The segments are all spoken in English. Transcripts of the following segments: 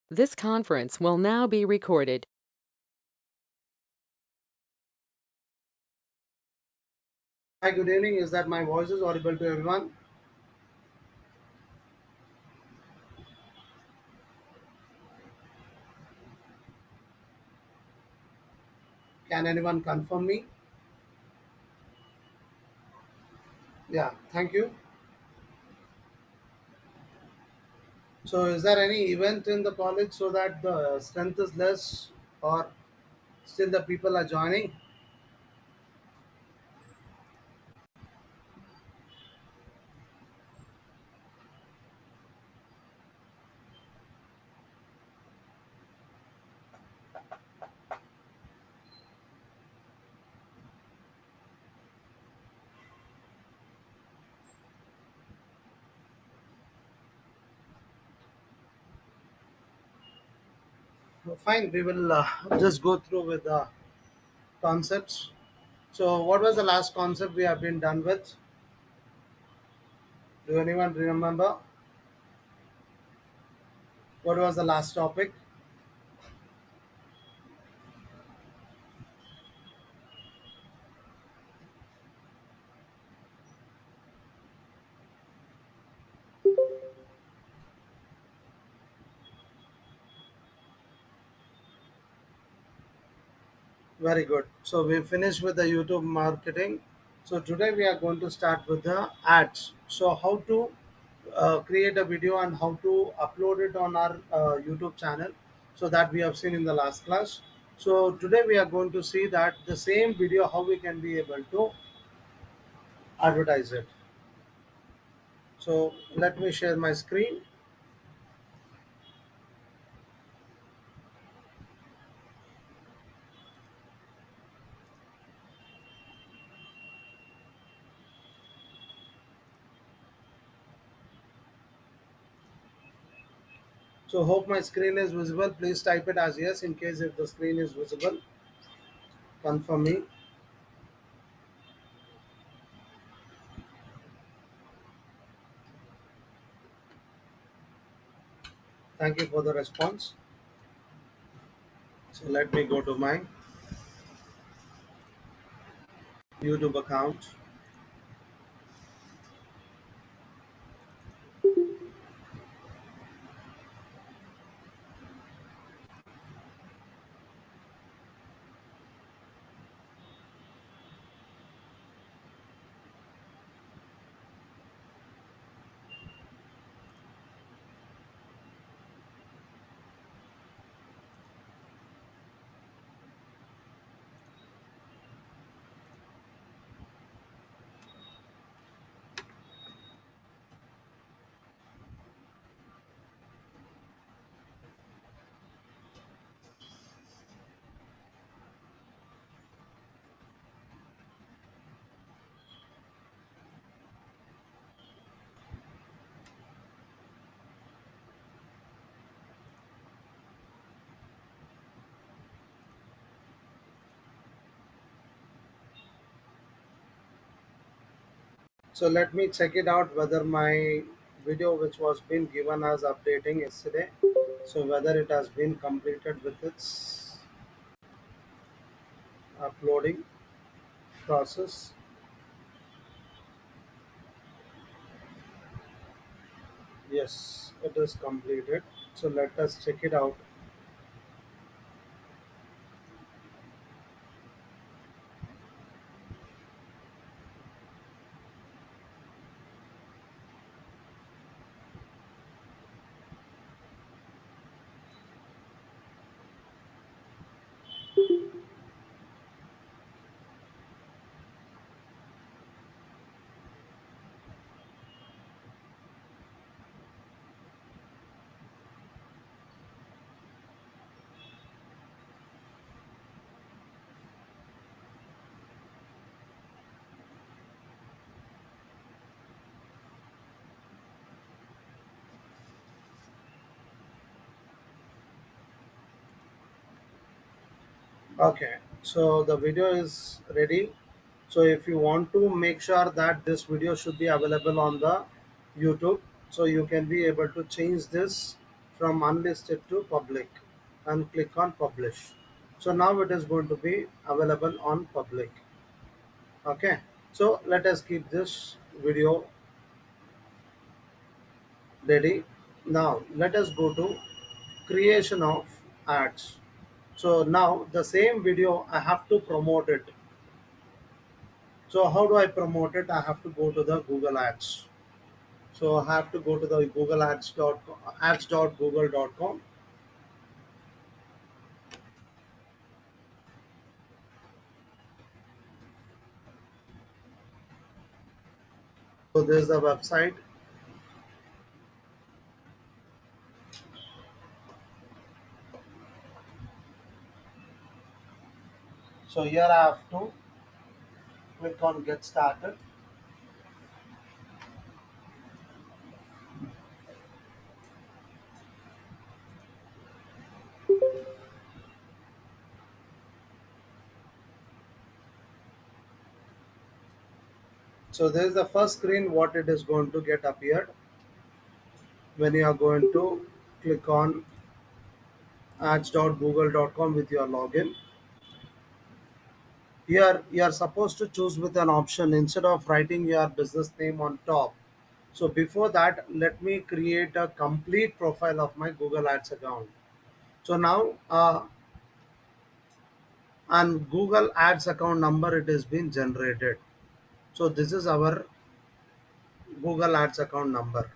This conference will now be recorded. Hi, good evening. Is that my voice is audible to everyone? Can anyone confirm me? Yeah, thank you. So, is there any event in the college so that the strength is less, or still the people are joining? Fine, we will just go through with the concepts. So, what was the last concept we have been done with? Do anyone remember? What was the last topic? Very good. So we finished with the YouTube marketing. So today we are going to start with the ads. So how to create a video and how to upload it on our YouTube channel. So that we have seen in the last class. So today we are going to see that the same video how we can be able to advertise it. So let me share my screen. So hope my screen is visible. Please type it as yes in case if the screen is visible. Confirm me. Thank you for the response. So let me go to my YouTube account. So let me check it out whether my video which was been given as updating yesterday. So whether it has been completed with its uploading process. Yes, it is completed. So let us check it out. Okay, so the video is ready. So if you want to make sure that this video should be available on the YouTube, so you can be able to change this from unlisted to public and click on publish. So now it is going to be available on public. Okay, so let us keep this video ready. Now let us go to creation of ads. So now the same video I have to promote it. So how do I promote it? I have to go to the Google Ads. So I have to go to the Google ads.google.com. So this is the website. So here I have to click on get started. So this is the first screen what it is going to get appeared when you are going to click on ads.google.com with your login. Here you are supposed to choose with an option instead of writing your business name on top. So before that, let me create a complete profile of my Google Ads account. So now and Google Ads account number it has been generated. So this is our Google Ads account number.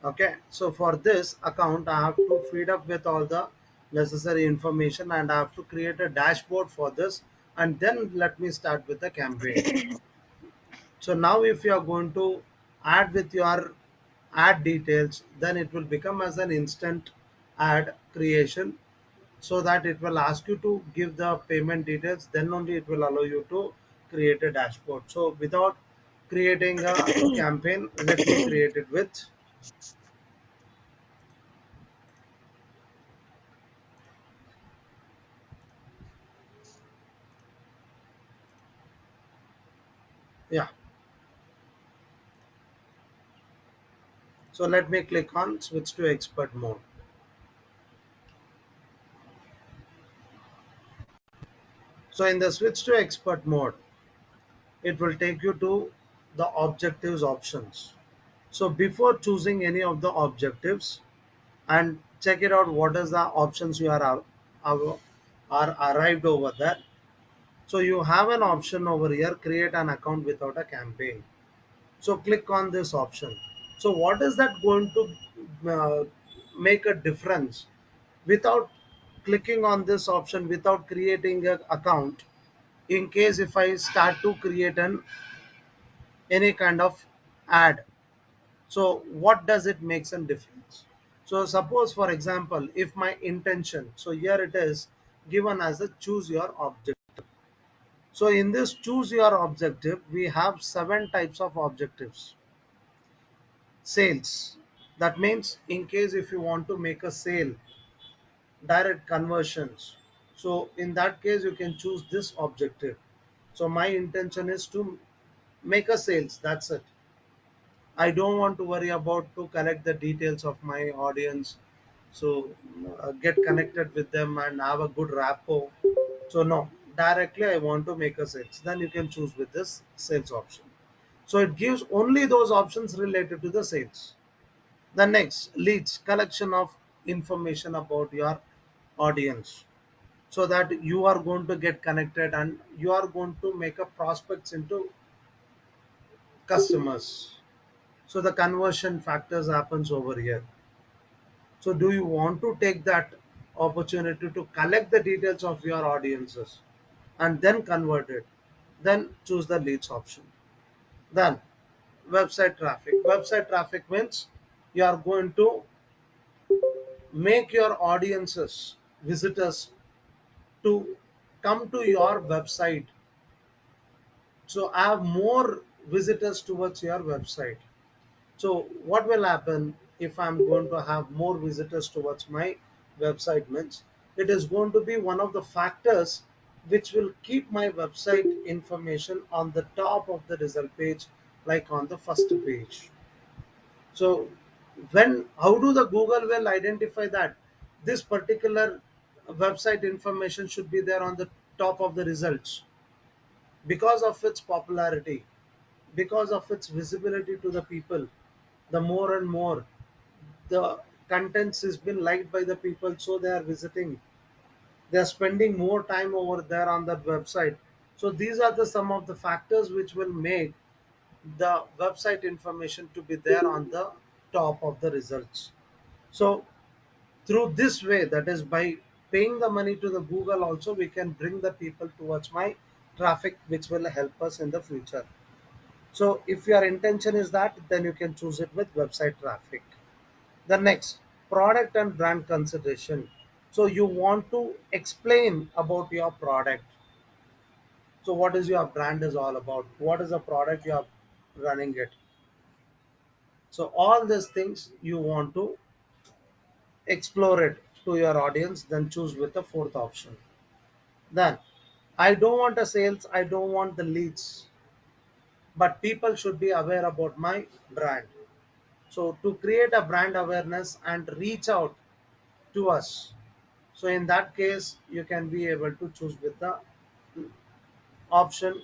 Okay, so for this account I have to feed up with all the necessary information and I have to create a dashboard for this, and then let me start with the campaign. So now if you are going to add with your ad details, then it will become as an instant ad creation, so that it will ask you to give the payment details, then only it will allow you to create a dashboard. So without creating a campaign, let me create it with, yeah. So let me click on switch to expert mode. So in the switch to expert mode, it will take you to the objectives options. So before choosing any of the objectives, and check it out what is the options you are arrived over there. So you have an option over here, create an account without a campaign. So click on this option. So what is that going to make a difference? Without clicking on this option, without creating an account, in case if I start to create an any kind of ad, so what does it makes a difference? So suppose for example, if my intention, so here it is given as a choose your objective. So in this choose your objective, we have 7 types of objectives. Sales. That means in case if you want to make a sale, direct conversions. So in that case, you can choose this objective. So my intention is to make a sales. That's it. I don't want to worry about to collect the details of my audience. So get connected with them and have a good rapport. So no, directly I want to make a sales. Then you can choose with this sales option. So it gives only those options related to the sales. The next leads, collection of information about your audience, so that you are going to get connected and you are going to make a prospects into customers. So the conversion factors happens over here. So do you want to take that opportunity to collect the details of your audiences and then convert it? Then choose the leads option. Then website traffic. Website traffic means you are going to make your audiences, visitors, to come to your website. So I have more visitors towards your website. So what will happen if I'm going to have more visitors towards my website means it is going to be one of the factors which will keep my website information on the top of the result page, like on the first page. So When how do the Google will identify that this particular website information should be there on the top of the results? Because of its popularity, because of its visibility to the people, the more and more the contents has been liked by the people, so they are visiting, they are spending more time over there on that website. So these are the some of the factors which will make the website information to be there on the top of the results. So through this way, that is by paying the money to the Google also, we can bring the people towards my traffic, which will help us in the future. So if your intention is that, then you can choose it with website traffic. The next, product and brand consideration. So you want to explain about your product. So what is your brand is all about? What is the product you are running it? So all these things you want to explore it to your audience, then choose with the fourth option. Then I don't want a sales, I don't want the leads, but people should be aware about my brand. So to create a brand awareness and reach out to us. So in that case, you can be able to choose with the option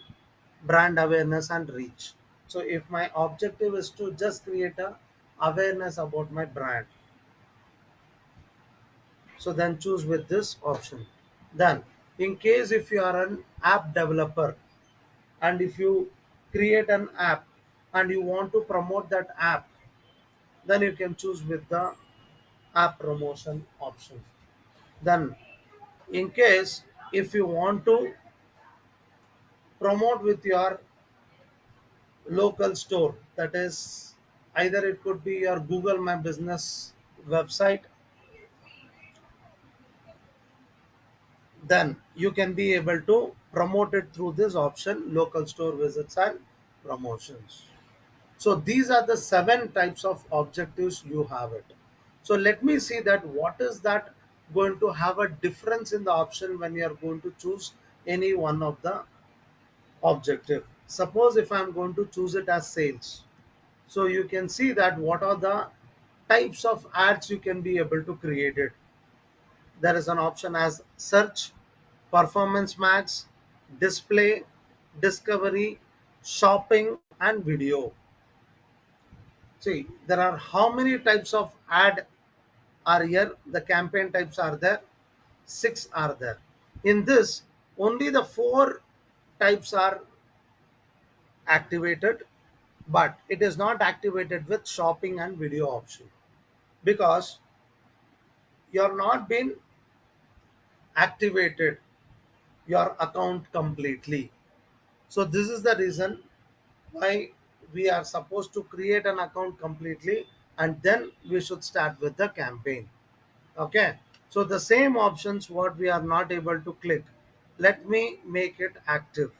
brand awareness and reach. So if my objective is to just create a awareness about my brand, so then choose with this option. Then in case if you are an app developer and if you create an app and you want to promote that app, then you can choose with the app promotion option. Then in case if you want to promote with your local store, that is either it could be your Google My Business website, then you can be able to promote it through this option, local store visits and promotions. So these are the 7 types of objectives you have it. So let me see that what is that going to have a difference in the option when you are going to choose any one of the objective. Suppose if I am going to choose it as sales. So you can see that what are the types of ads you can be able to create it. There is an option as search, performance max, display, discovery, shopping and video. See, there are how many types of ad are here? The campaign types are there. 6 are there. In this, only the 4 types are activated, but it is not activated with shopping and video option because you're not been activated your account completely. So this is the reason why we are supposed to create an account completely and then we should start with the campaign. Okay, so the same options what we are not able to click, let me make it active.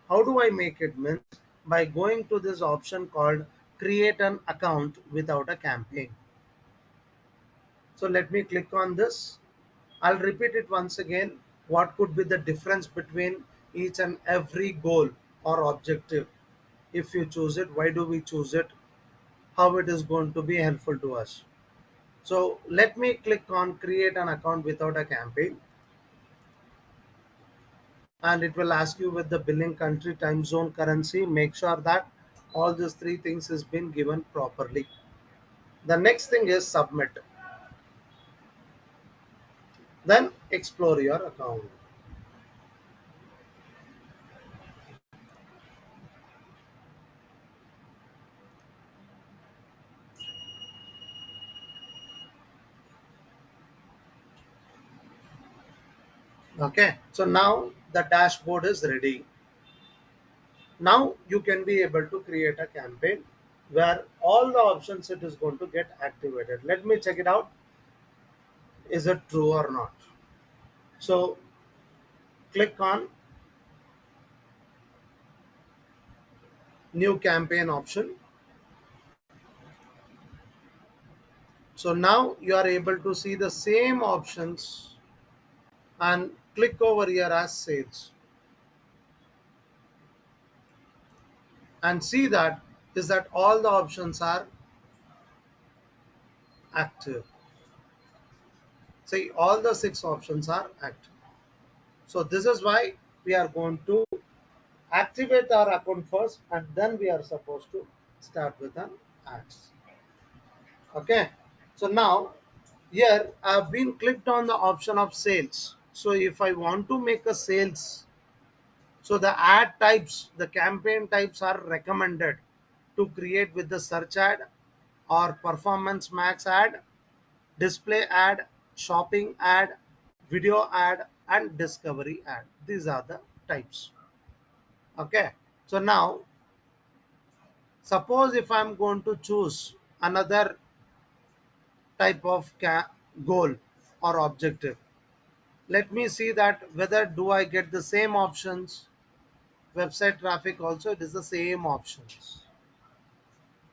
How do I make it? Means by going to this option called create an account without a campaign. So let me click on this. I'll repeat it once again. What could be the difference between each and every goal or objective? If you choose it, why do we choose it? How it is going to be helpful to us? So let me click on create an account without a campaign, and it will ask you with the billing country, time zone, currency. Make sure that all these 3 things has been given properly. The next thing is submit. Then explore your account. Okay, so now the dashboard is ready. Now you can be able to create a campaign where all the options it is going to get activated. Let me check it out. Is it true or not? So click on new campaign option. So now you are able to see the same options and click over here as sales and see that is that all the options are active. See, all the six options are active. So this is why we are going to activate our account first, and then we are supposed to start with an ads. Okay. So now here I've been clicked on the option of sales. So if I want to make a sales, so the ad types, the campaign types are recommended to create with the search ad or performance max ad, display ad, shopping ad, video ad, and discovery ad. These are the types. Okay. So now suppose if I'm going to choose another type of goal or objective, let me see that whether do I get the same options. Website traffic also, it is the same options.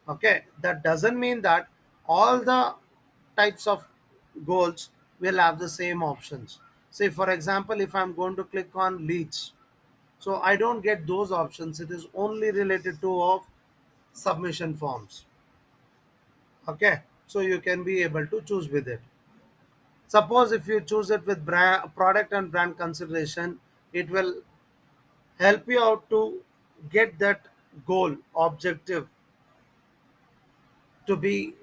Okay, that doesn't mean that all the types of goals will have the same options. Say for example, if I'm going to click on leads, so I don't get those options. It is only related to of submission forms. Okay, so you can be able to choose with it. Suppose if you choose it with product and brand consideration, it will help you out to get that goal objective to be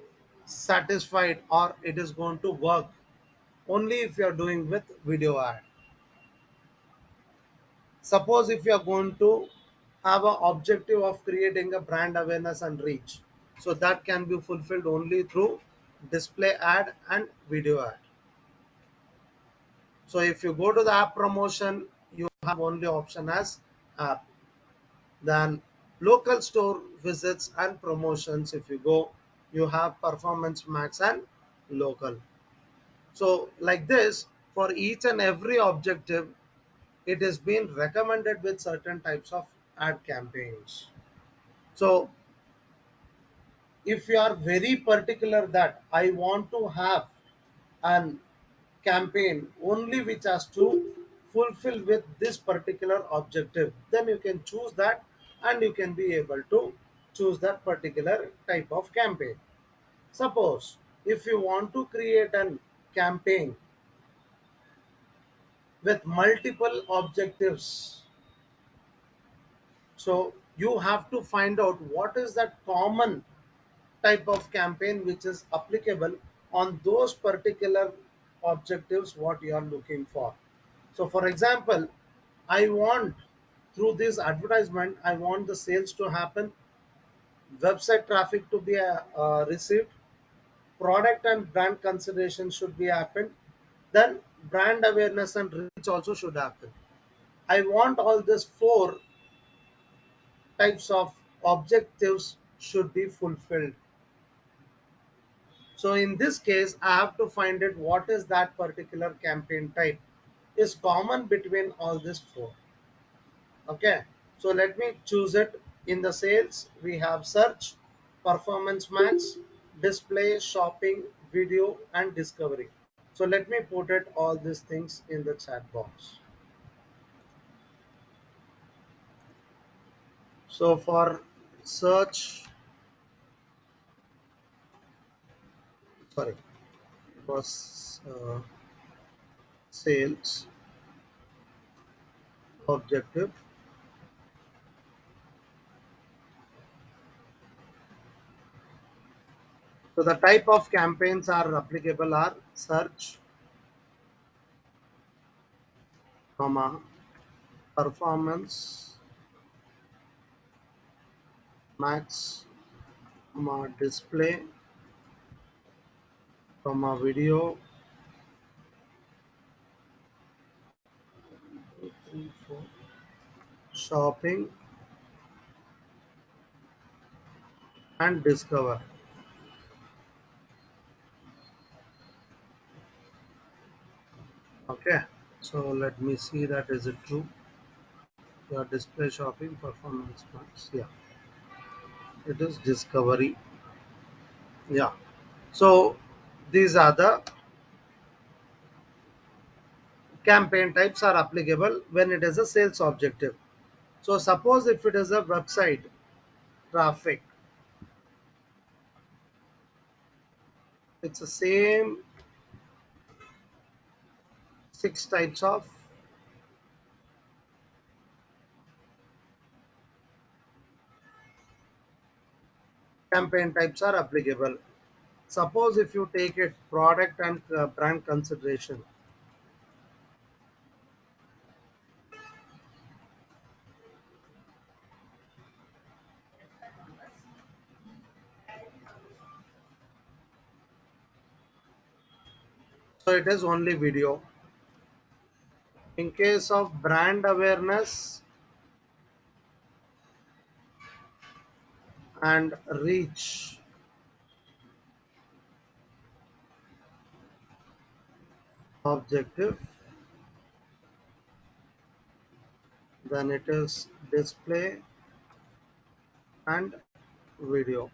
satisfied, or it is going to work only if you are doing with video ad. Suppose if you are going to have an objective of creating a brand awareness and reach, so that can be fulfilled only through display ad and video ad. So if you go to the app promotion, you have only option as app. Then local store visits and promotions, if you go, you have performance max and local. So like this, for each and every objective, it has been recommended with certain types of ad campaigns. So if you are very particular that I want to have an campaign only which has to fulfill with this particular objective, then you can choose that, and you can be able to choose that particular type of campaign. Suppose if you want to create an campaign with multiple objectives, so you have to find out what is that common type of campaign which is applicable on those particular objectives what you are looking for. So for example, I want through this advertisement, I want the sales to happen, website traffic to be received, product and brand consideration should be happened, then brand awareness and reach also should happen. I want all these four types of objectives should be fulfilled. So in this case, I have to find it what is that particular campaign type is common between all these four. Okay, so let me choose it. In the sales, we have search, performance max, display, shopping, video, and discovery. So let me put it all these things in the chat box. So for search, sorry, for sales objective. So the type of campaigns are applicable are search, comma, performance, max, comma, display, comma, video, shopping, and discover. Okay, so let me see that is it true. Your display, shopping, performance max. Yeah, it is discovery. Yeah. So these are the campaign types are applicable when it is a sales objective. So suppose if it is a website traffic, It's the same six types of campaign types are applicable. Suppose if you take it product and brand consideration, so it is only video. In case of brand awareness and reach objective, then it is display and video.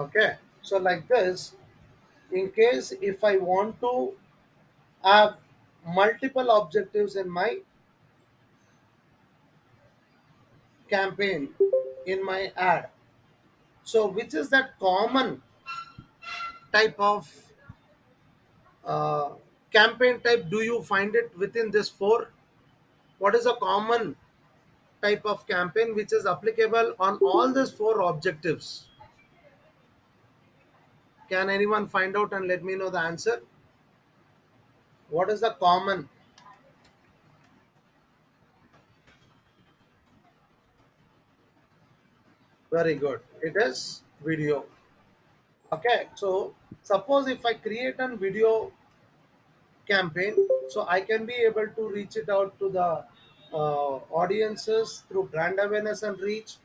Okay, so like this, in case if I want to have multiple objectives in my campaign, in my ad, so which is that common type of uh, campaign type do you find it within this four? What is a common type of campaign which is applicable on all these four objectives? Can anyone find out and let me know the answer? What is the common? Very good. It is video. Okay. So suppose if I create a video campaign, so I can be able to reach it out to the audiences through brand awareness and reach,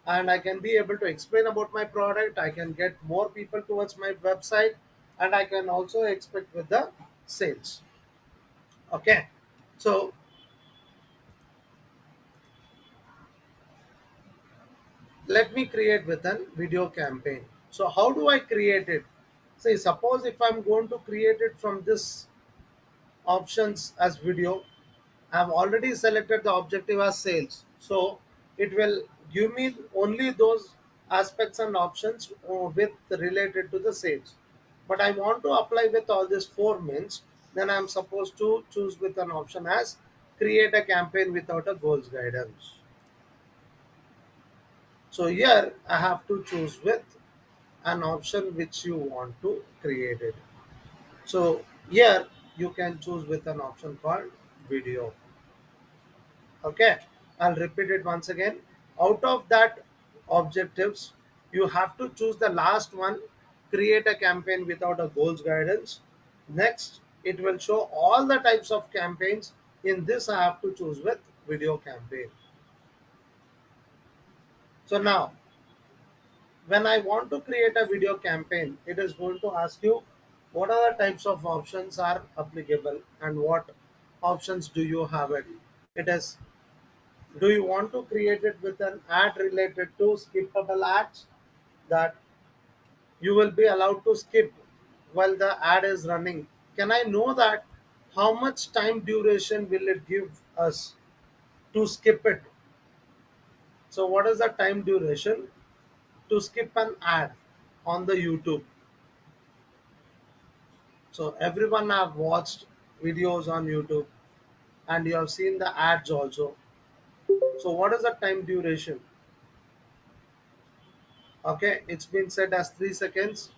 and I can be able to explain about my product. I can get more people towards my website, and I can also expect with the sales. Okay. So let me create with an video campaign. So how do I create it? Say suppose if I'm going to create it from this options as video, I've already selected the objective as sales. So it will give me only those aspects and options with related to the sales. But I want to apply with all these four means, then I'm supposed to choose with an option as create a campaign without a goals guidance. So here I have to choose with an option which you want to create it. So here you can choose with an option called video. Okay, I'll repeat it once again. Out of that objectives, you have to choose the last one, create a campaign without a goals guidance. Next, it will show all the types of campaigns. In this, I have to choose with video campaign. So now, when I want to create a video campaign, it is going to ask you what are the types of options are applicable and what options do you have it. It is, do you want to create it with an ad related to skippable ads that you will be allowed to skip while the ad is running? Can I know that how much time duration will it give us to skip it? So what is the time duration to skip an ad on the YouTube? So everyone have watched videos on YouTube and you have seen the ads also. So what is the time duration? Okay, it's been set as 3 seconds.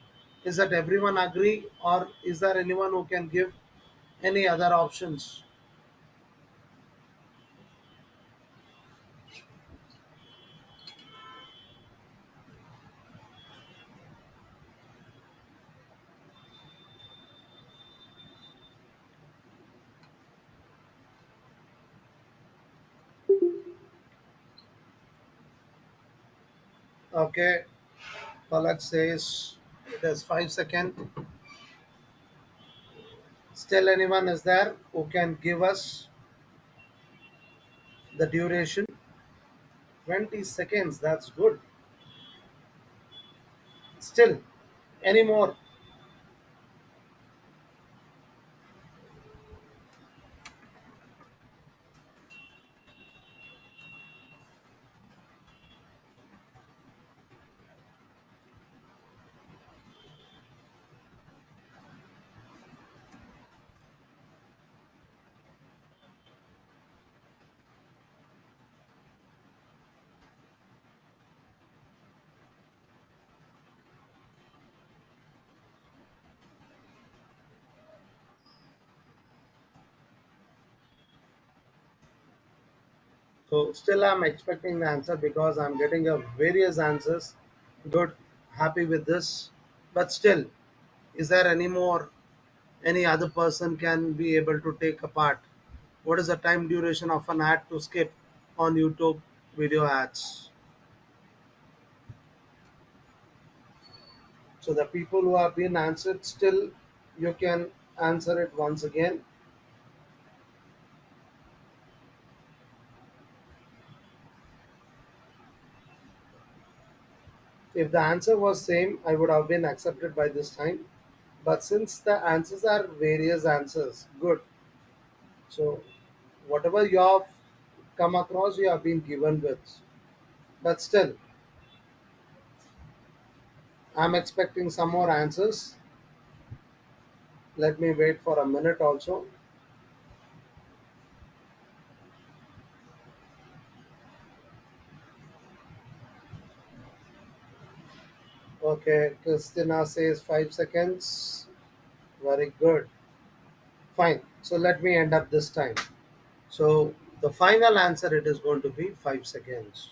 Is that everyone agree or is there anyone who can give any other options? Okay, Palak says it is 5 seconds. Still anyone is there who can give us the duration? 20 seconds, that's good. Still, any more? So still I'm expecting the answer because I'm getting a various answers. Good, happy with this. But still, is there any more, any other person can be able to take a part? What is the time duration of an ad to skip on YouTube video ads? So the people who have been answered, still you can answer it once again. If the answer was same, I would have been accepted by this time. But since the answers are various answers, good. So whatever you have come across, you have been given with. But still, I'm expecting some more answers. Let me wait for a minute also. Okay, Christina says 5 seconds. Very good. Fine. So let me end up this time. So the final answer, it is going to be 5 seconds.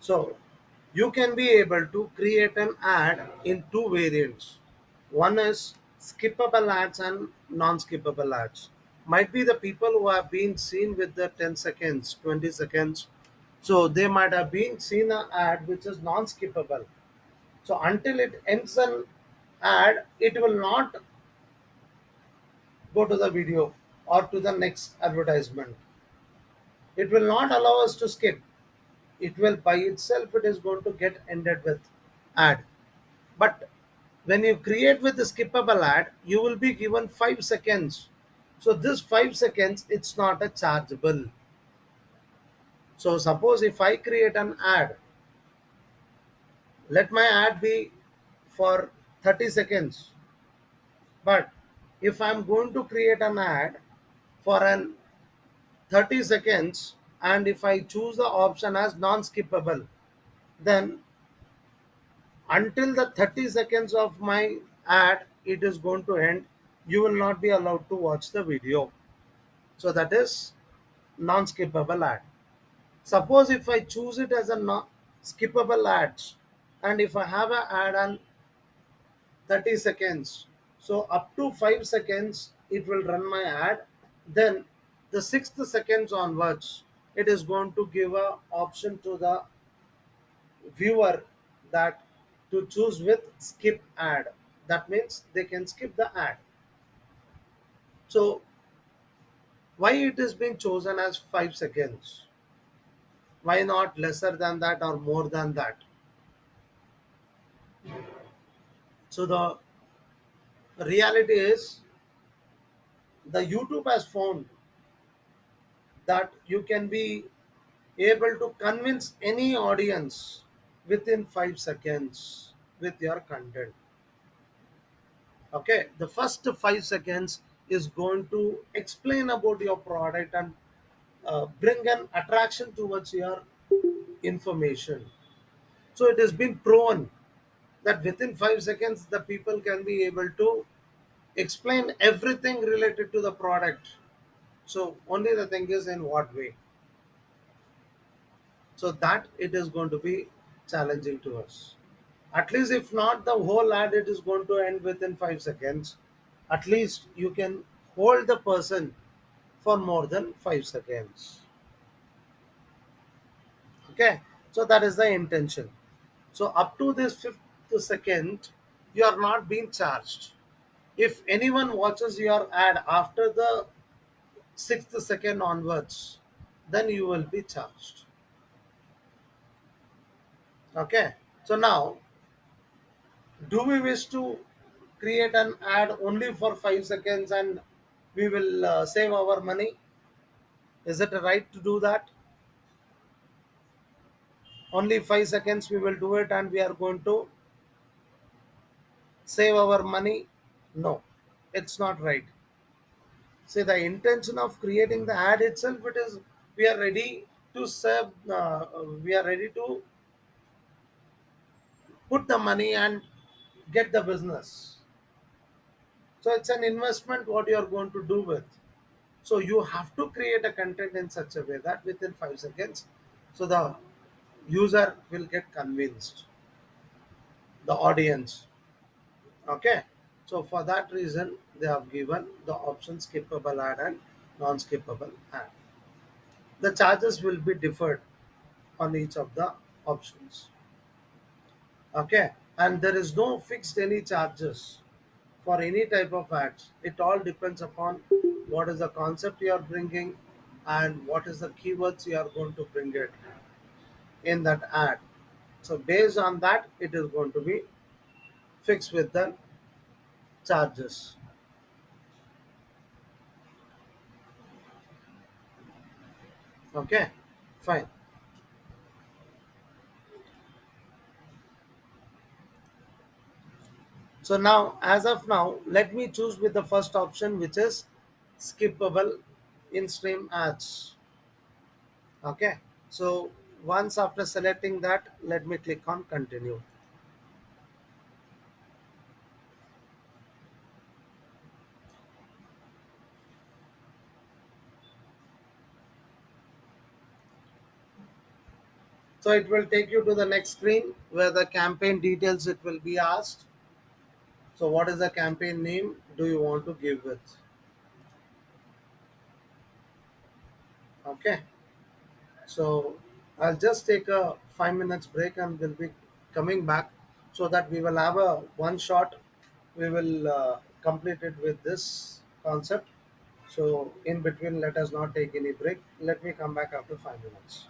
So you can be able to create an ad in two variants. One is skippable ads and non-skippable ads. Might be the people who have been seen with the 10 seconds, 20 seconds. So they might have been seen an ad which is non-skippable. So until it ends an ad, it will not go to the video or to the next advertisement. It will not allow us to skip. It will by itself, it is going to get ended with ad. But when you create with the skippable ad, you will be given 5 seconds. So this 5 seconds, it's not a chargeable. So suppose if I create an ad, let my ad be for 30 seconds. But if I'm going to create an ad for an 30 seconds, and if I choose the option as non-skippable, then until the 30 seconds of my ad it is going to end, you will not be allowed to watch the video. So that is non-skippable ad. Suppose if I choose it as a skippable ads, and if I have an ad on 30 seconds, so up to 5 seconds it will run my ad. Then the sixth seconds onwards, it is going to give a option to the viewer that to choose with skip ad. That means they can skip the ad. So why it is being chosen as 5 seconds? Why not lesser than that or more than that? So the reality is, the YouTube has found that you can be able to convince any audience within 5 seconds with your content. Okay, the first 5 seconds is going to explain about your product and bring an attraction towards your information. So it has been proven that within 5 seconds the people can be able to explain everything related to the product. So only the thing is in what way. So that it is going to be challenging to us. At least if not the whole ad, it is going to end within 5 seconds. At least you can hold the person for more than 5 seconds. Okay, so that is the intention. So up to this fifth second, you are not being charged. If anyone watches your ad after the sixth second onwards, then you will be charged. Okay, so now, do we wish to create an ad only for 5 seconds and we will save our money? Is it right to do that? Only 5 seconds we will do it and we are going to save our money? No, it's not right. See, the intention of creating the ad itself, it is we are ready to serve, we are ready to put the money and get the business. So it's an investment what you are going to do with. So you have to create a content in such a way that within 5 seconds, so the user will get convinced, the audience. Okay. So for that reason, they have given the option skippable ad and non-skippable ad. The charges will be differed on each of the options. Okay. And there is no fixed any charges for any type of ads. It all depends upon what is the concept you are bringing and what is the keywords you are going to bring it in that ad. So based on that, it is going to be fixed with the charges. Okay, fine. So now, as of now, let me choose with the first option, which is skippable in-stream ads. Okay. So once after selecting that, let me click on continue. So it will take you to the next screen where the campaign details it will be asked. So what is the campaign name do you want to give it? Okay. So I'll just take a 5 minutes break and we'll be coming back so that we will have a one shot. We will complete it with this concept. So in between, let us not take any break. Let me come back after 5 minutes.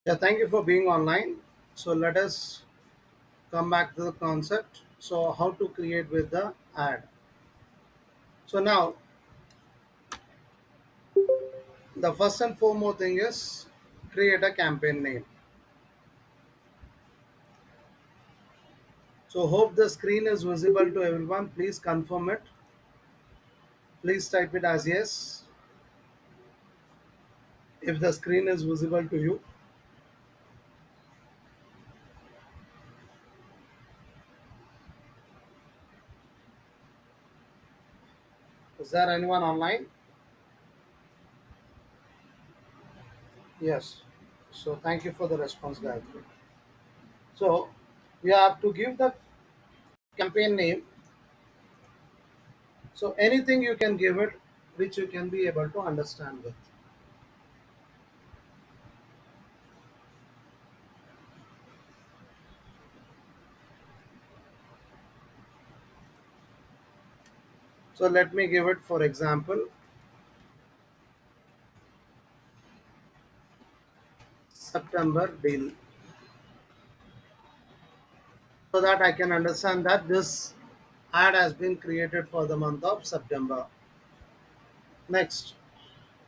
Yeah, thank you for being online. So let us come back to the concept. So how to create with the ad. So now the first and foremost thing is create a campaign name. So hope the screen is visible to everyone. Please confirm it. Please type it as yes if the screen is visible to you. Is there anyone online? Yes. So thank you for the response, Gayatri. So we have to give the campaign name. So anything you can give it which you can be able to understand with. So let me give it for example September deal, so that I can understand that this ad has been created for the month of September. Next,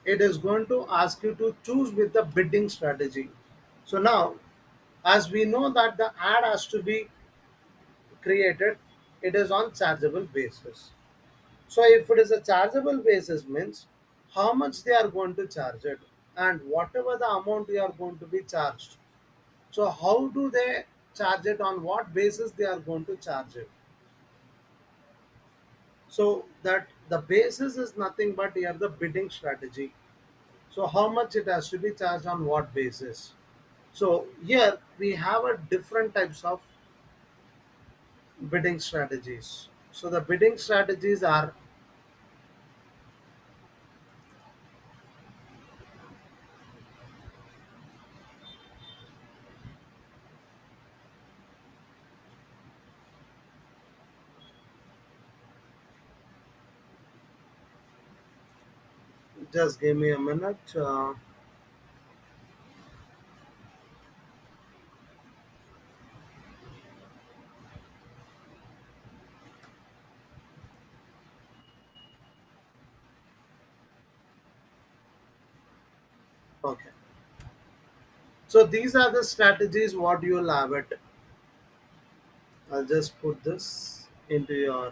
it is going to ask you to choose with the bidding strategy. So now, as we know that the ad has to be created, it is on chargeable basis. So if it is a chargeable basis means how much they are going to charge it, and whatever the amount you are going to be charged. So how do they charge it, on what basis they are going to charge it? So that the basis is nothing but here the bidding strategy. So how much it has to be charged, on what basis? So here we have a different types of bidding strategies. So the bidding strategies are, just give me a minute. Okay. So these are the strategies what you'll have it. I'll just put this into your,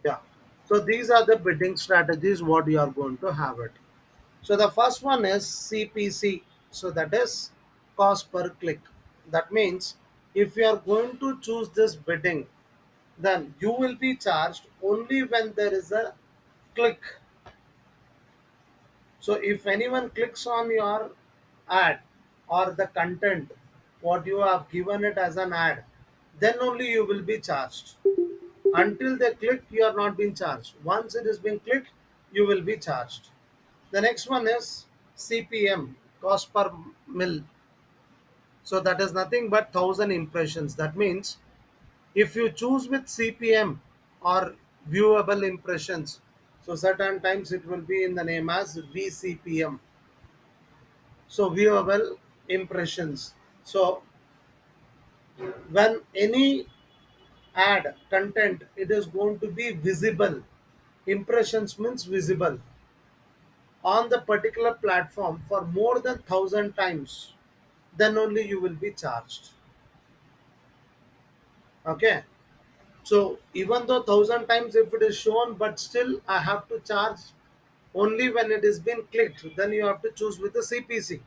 yeah. So these are the bidding strategies what you are going to have it. So the first one is CPC. So that is cost per click. That means if you are going to choose this bidding, then you will be charged only when there is a click. So if anyone clicks on your ad or the content what you have given it as an ad, then only you will be charged. Until they click, you are not being charged. Once it is being clicked, you will be charged. The next one is CPM, cost per mil. So that is nothing but 1,000 impressions. That means if you choose with CPM or viewable impressions, so certain times it will be in the name as VCPM. So viewable impressions. So when any ad content it is going to be visible, impressions means visible on the particular platform for more than 1,000 times, then only you will be charged. Okay. So even though 1,000 times if it is shown, but still I have to charge only when it is been clicked, then you have to choose with the CPC.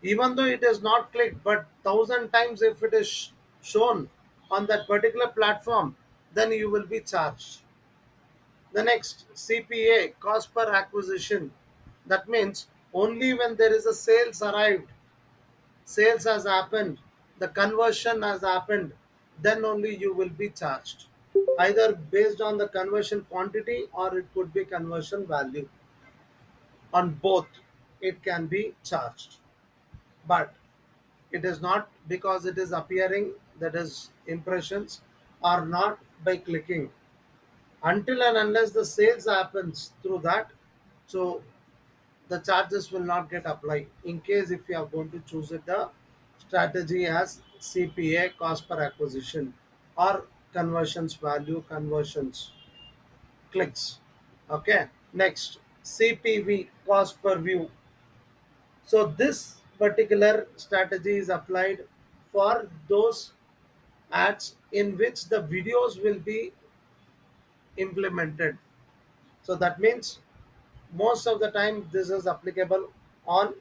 Even though it is not clicked, but 1,000 times if it is shown on that particular platform, then you will be charged. The next, CPA, cost per acquisition. That means only when there is a sales arrived, sales has happened, the conversion has happened, then only you will be charged. Either based on the conversion quantity or it could be conversion value. On both, it can be charged. But it is not because it is appearing, that is impressions, or not by clicking. until and unless the sales happens through that, so the charges will not get applied. In case if you are going to choose it the strategy as CPA, cost per acquisition, or conversions value, conversions clicks. Okay, next CPV, cost per view. So this particular strategy is applied for those ads in which the videos will be implemented. So that means most of the time this is applicable on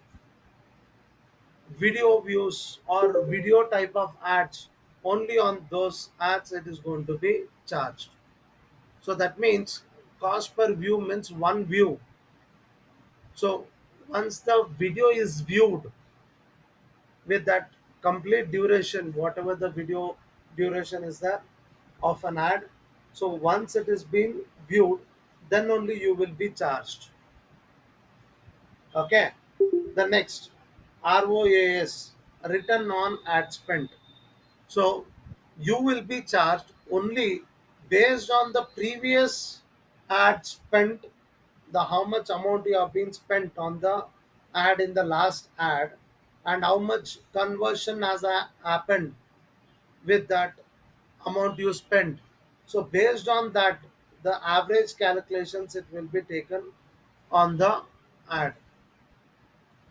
video views or video type of ads. Only on those ads it is going to be charged. So that means cost per view means one view. So once the video is viewed with that complete duration, whatever the video duration is there of an ad, so once it is being viewed, then only you will be charged. Okay. The next ROAS, return on ad spend. So you will be charged only based on the previous ad spent, the how much amount you have been spent on the ad in the last ad, and how much conversion has happened with that amount you spent. So based on that, the average calculations it will be taken on the ad.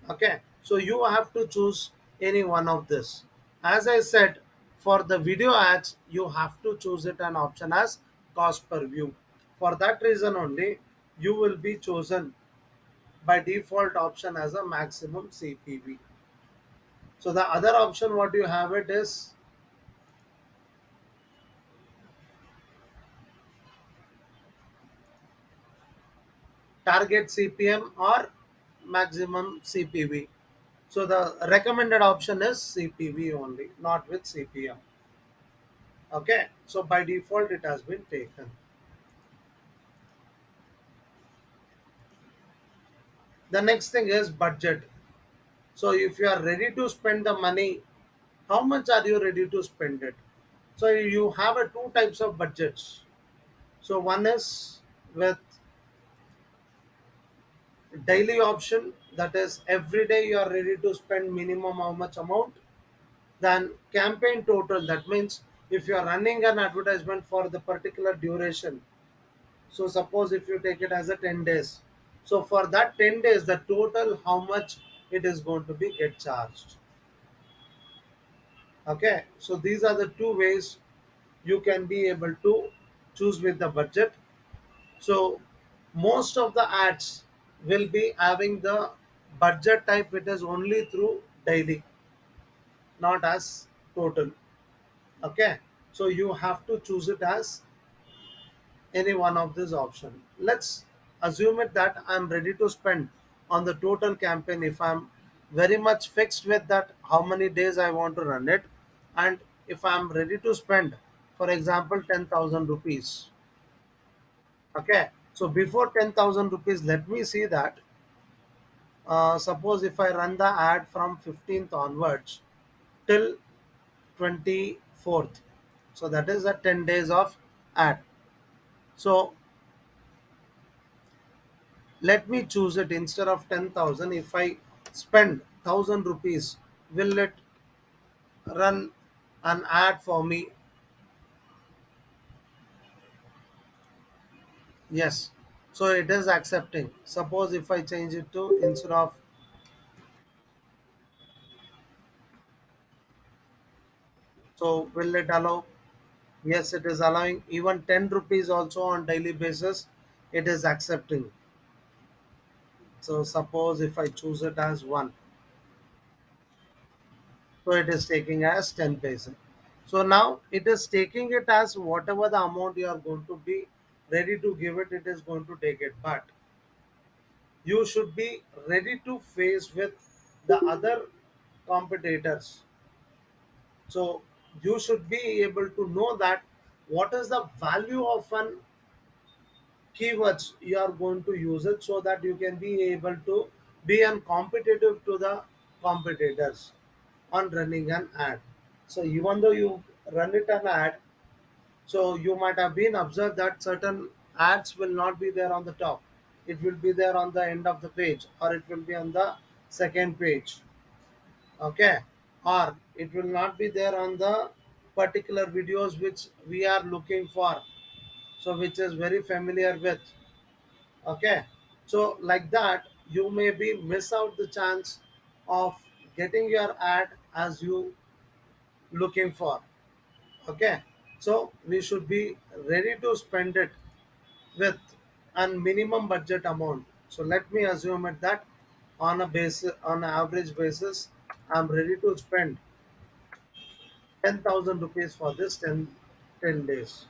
Okay, so you have to choose any one of this. As I said, for the video ads you have to choose it an option as cost per view. For that reason only you will be chosen by default option as a maximum CPV. So the other option what you have it is target CPM or maximum CPV. So the recommended option is CPV only, not with CPM. Okay, so by default it has been taken. The next thing is budget. So if you are ready to spend the money, how much are you ready to spend it? So you have a two types of budgets. So one is with daily option, that is every day you are ready to spend minimum how much amount. Then campaign total, that means if you are running an advertisement for the particular duration. So suppose if you take it as a 10 days. So for that 10 days, the total how much it is going to be get charged. Okay, so these are the two ways you can be able to choose with the budget. So most of the ads will be having the budget type, it is only through daily, not as total. Okay, so you have to choose it as any one of these option. Let's assume it that I'm ready to spend on the total campaign. If I'm very much fixed with that how many days I want to run it, and if I'm ready to spend, for example, 10,000 rupees. Okay, so before 10,000 rupees, let me see that suppose if I run the ad from 15th onwards till 24th, so that is a 10 days of ad. So let me choose it instead of 10,000. If I spend 1,000 rupees, will it run an ad for me? Yes. So it is accepting. Suppose if I change it to instead of, so will it allow? Yes, it is allowing even 10 rupees also on daily basis. It is accepting. So suppose if I choose it as 1, so it is taking as 10 paise. So now it is taking it as whatever the amount you are going to be ready to give it, it is going to take it. But you should be ready to face with the other competitors. So you should be able to know that what is the value of an keywords you are going to use it, so that you can be able to be competitive to the competitors on running an ad. So even though you run it an ad, so you might have been observed that certain ads will not be there on the top. It will be there on the end of the page, or it will be on the second page. Okay, or it will not be there on the particular videos which we are looking for, so which is very familiar with. Okay, so like that you may be miss out the chance of getting your ad as you looking for. Okay, so we should be ready to spend it with a minimum budget amount. So let me assume it that on an average basis, I'm ready to spend 10,000 rupees for this 10 days.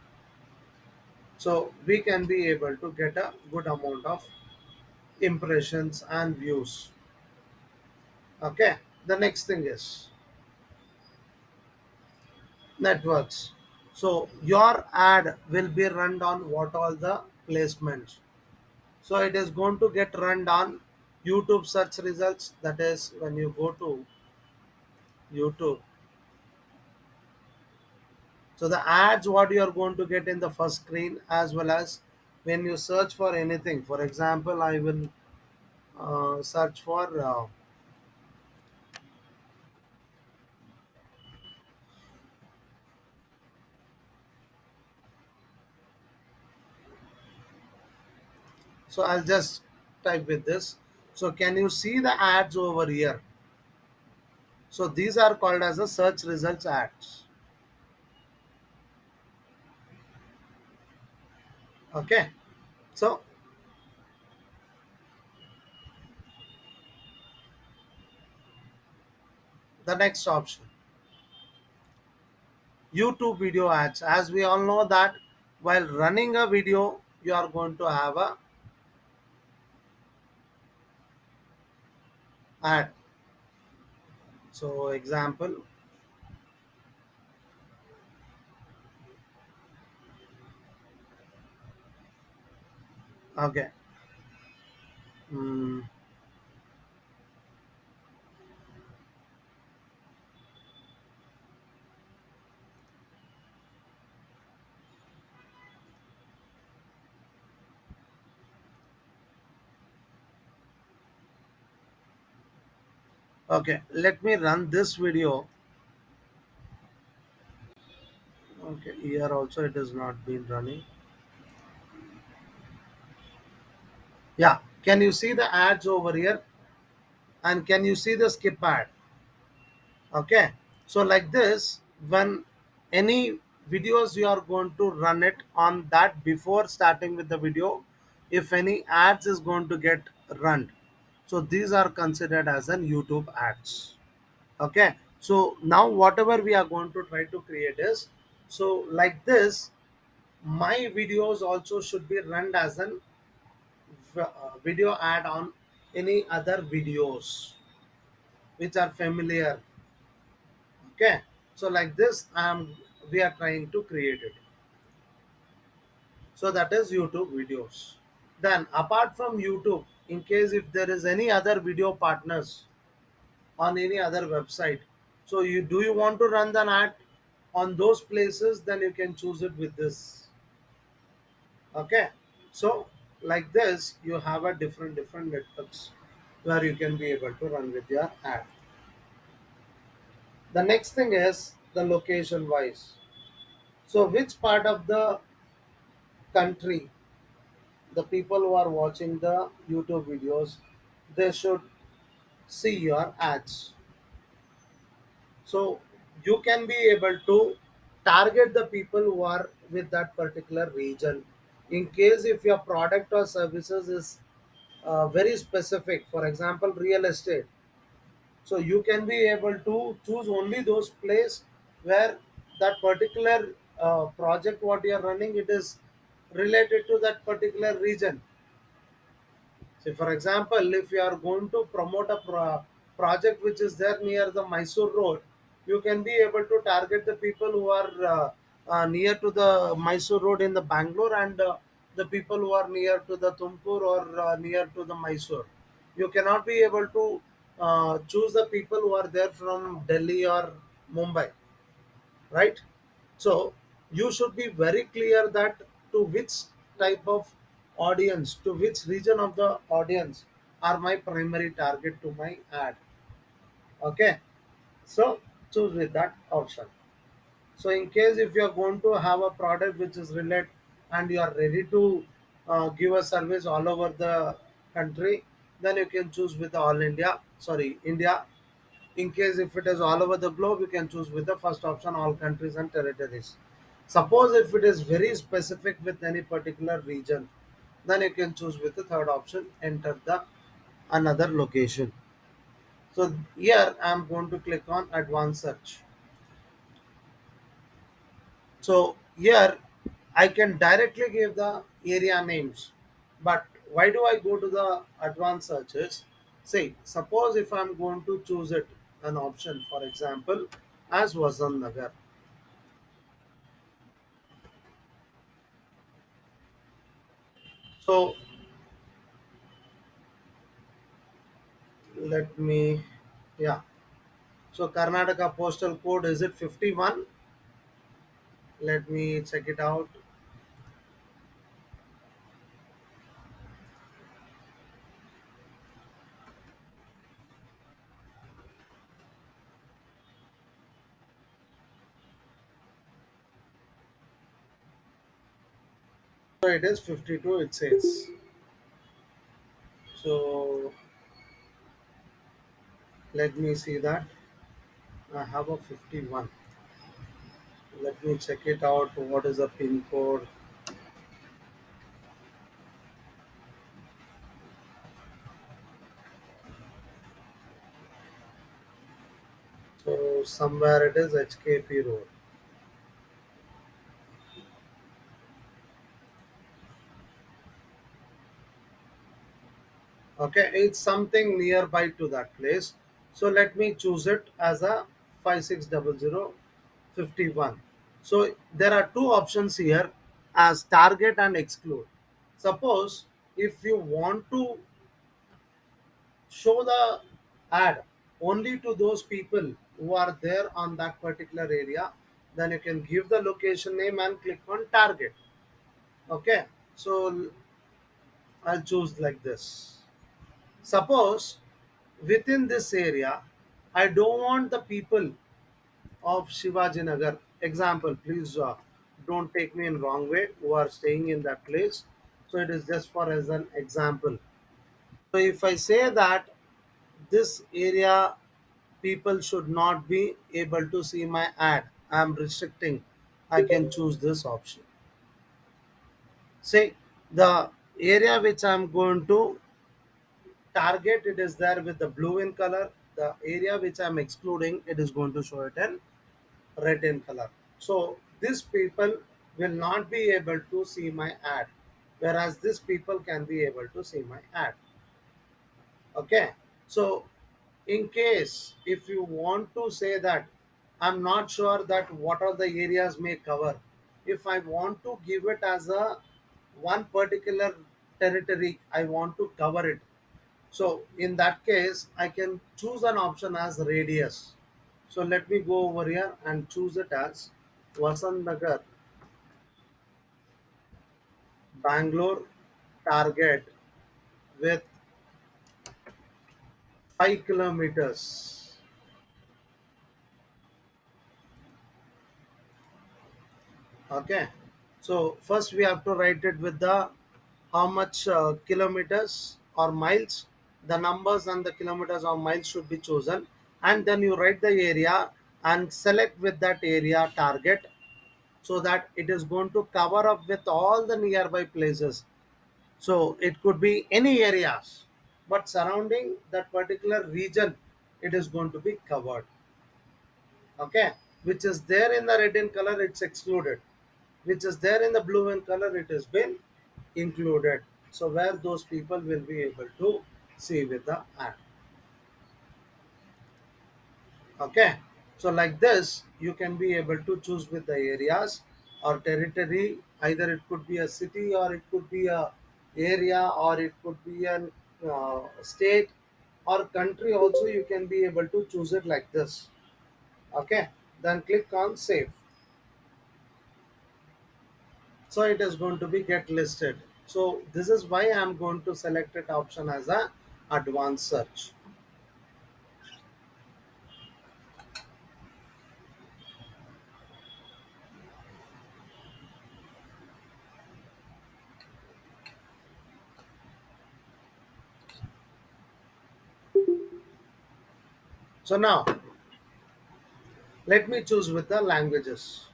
So we can be able to get a good amount of impressions and views. Okay, the next thing is networks. So your ad will be run on what all the placements. So it is going to get run on YouTube search results. That is when you go to YouTube. So the ads what you are going to get in the first screen, as well as when you search for anything. For example, I will search for. So I'll just type with this. So can you see the ads over here? So these are called as the search results ads. Okay. So the next option, YouTube video ads. As we all know that while running a video, you are going to have a ad. So example, okay. Mm, okay, let me run this video. Okay, here also it has not been running. Yeah, can you see the ads over here? And can you see the skip ad? Okay, so like this, when any videos you are going to run it on that before starting with the video, if any ads is going to get run, so these are considered as an YouTube ads. Okay, so now whatever we are going to try to create is, so like this, my videos also should be run as an video ad on any other videos which are familiar. Okay, so like this we are trying to create it. So that is YouTube videos. Then apart from YouTube, in case if there is any other video partners on any other website, so you want to run an ad on those places, then you can choose it with this. Okay, so like this you have a different networks where you can be able to run with your ad. The next thing is the location wise. So which part of the country the people who are watching the YouTube videos, they should see your ads. So you can be able to target the people who are with that particular region. In case if your product or services is very specific, for example, real estate, so you can be able to choose only those place where that particular project what you are running it is related to that particular region. So, for example, if you are going to promote a project which is there near the Mysore Road, you can be able to target the people who are near to the Mysore Road in the Bangalore, and the people who are near to the Tumkur or near to the Mysore. You cannot be able to choose the people who are there from Delhi or Mumbai, right? So you should be very clear that to which type of audience, to which region of the audience are my primary target to my ad. Okay, so choose with that option. So in case if you are going to have a product which is related and you are ready to give a service all over the country, then you can choose with all India, sorry, India. In case if it is all over the globe, you can choose with the first option, all countries and territories. Suppose if it is very specific with any particular region, then you can choose with the third option, enter the another location. So here I am going to click on advanced search. So here I can directly give the area names. But why do I go to the advanced searches? Say, suppose if I'm going to choose it an option, for example, as Vasant Nagar. So let me, yeah. So Karnataka postal code, is it 51? Let me check it out. So it is 52, it says. So let me see that. I have a 51. Let me check it out. What is the pin code? So somewhere it is HKP Road. Okay, it's something nearby to that place. So let me choose it as a 560051. So there are two options here as target and exclude. Suppose if you want to show the ad only to those people who are there on that particular area, then you can give the location name and click on target. Okay, so I'll choose like this. Suppose within this area, I don't want the people of Shivaji Nagar. Example, please don't take me in wrong way who are staying in that place. So it is just for as an example. So if I say that this area people should not be able to see my ad, I am restricting. I can choose this option. Say the area which I am going to target, it is there with the blue in color. The area which I'm excluding, it is going to show it in red in color. So these people will not be able to see my ad, whereas these people can be able to see my ad. Okay, so in case if you want to say that I'm not sure that what are the areas may cover, if I want to give it as a one particular territory, I want to cover it. So in that case, I can choose an option as radius. So let me go over here and choose it as Vasant Nagar, Bangalore, target with 5 kilometers. Okay. So first we have to write it with the how much kilometers or miles. The numbers and the kilometers or miles should be chosen, and then you write the area and select with that area target, so that it is going to cover up with all the nearby places. So it could be any areas, but surrounding that particular region, it is going to be covered. Okay, which is there in the red in color, it's excluded. Which is there in the blue in color, it has been included. So where those people will be able to see with the ad. Okay, so like this you can be able to choose with the areas or territory. Either it could be a city or it could be a area or it could be an state or country also. You can be able to choose it like this. Okay, then click on save. So it is going to be get listed. So this is why I'm going to select it option as a advanced search. So now let me choose with the languages.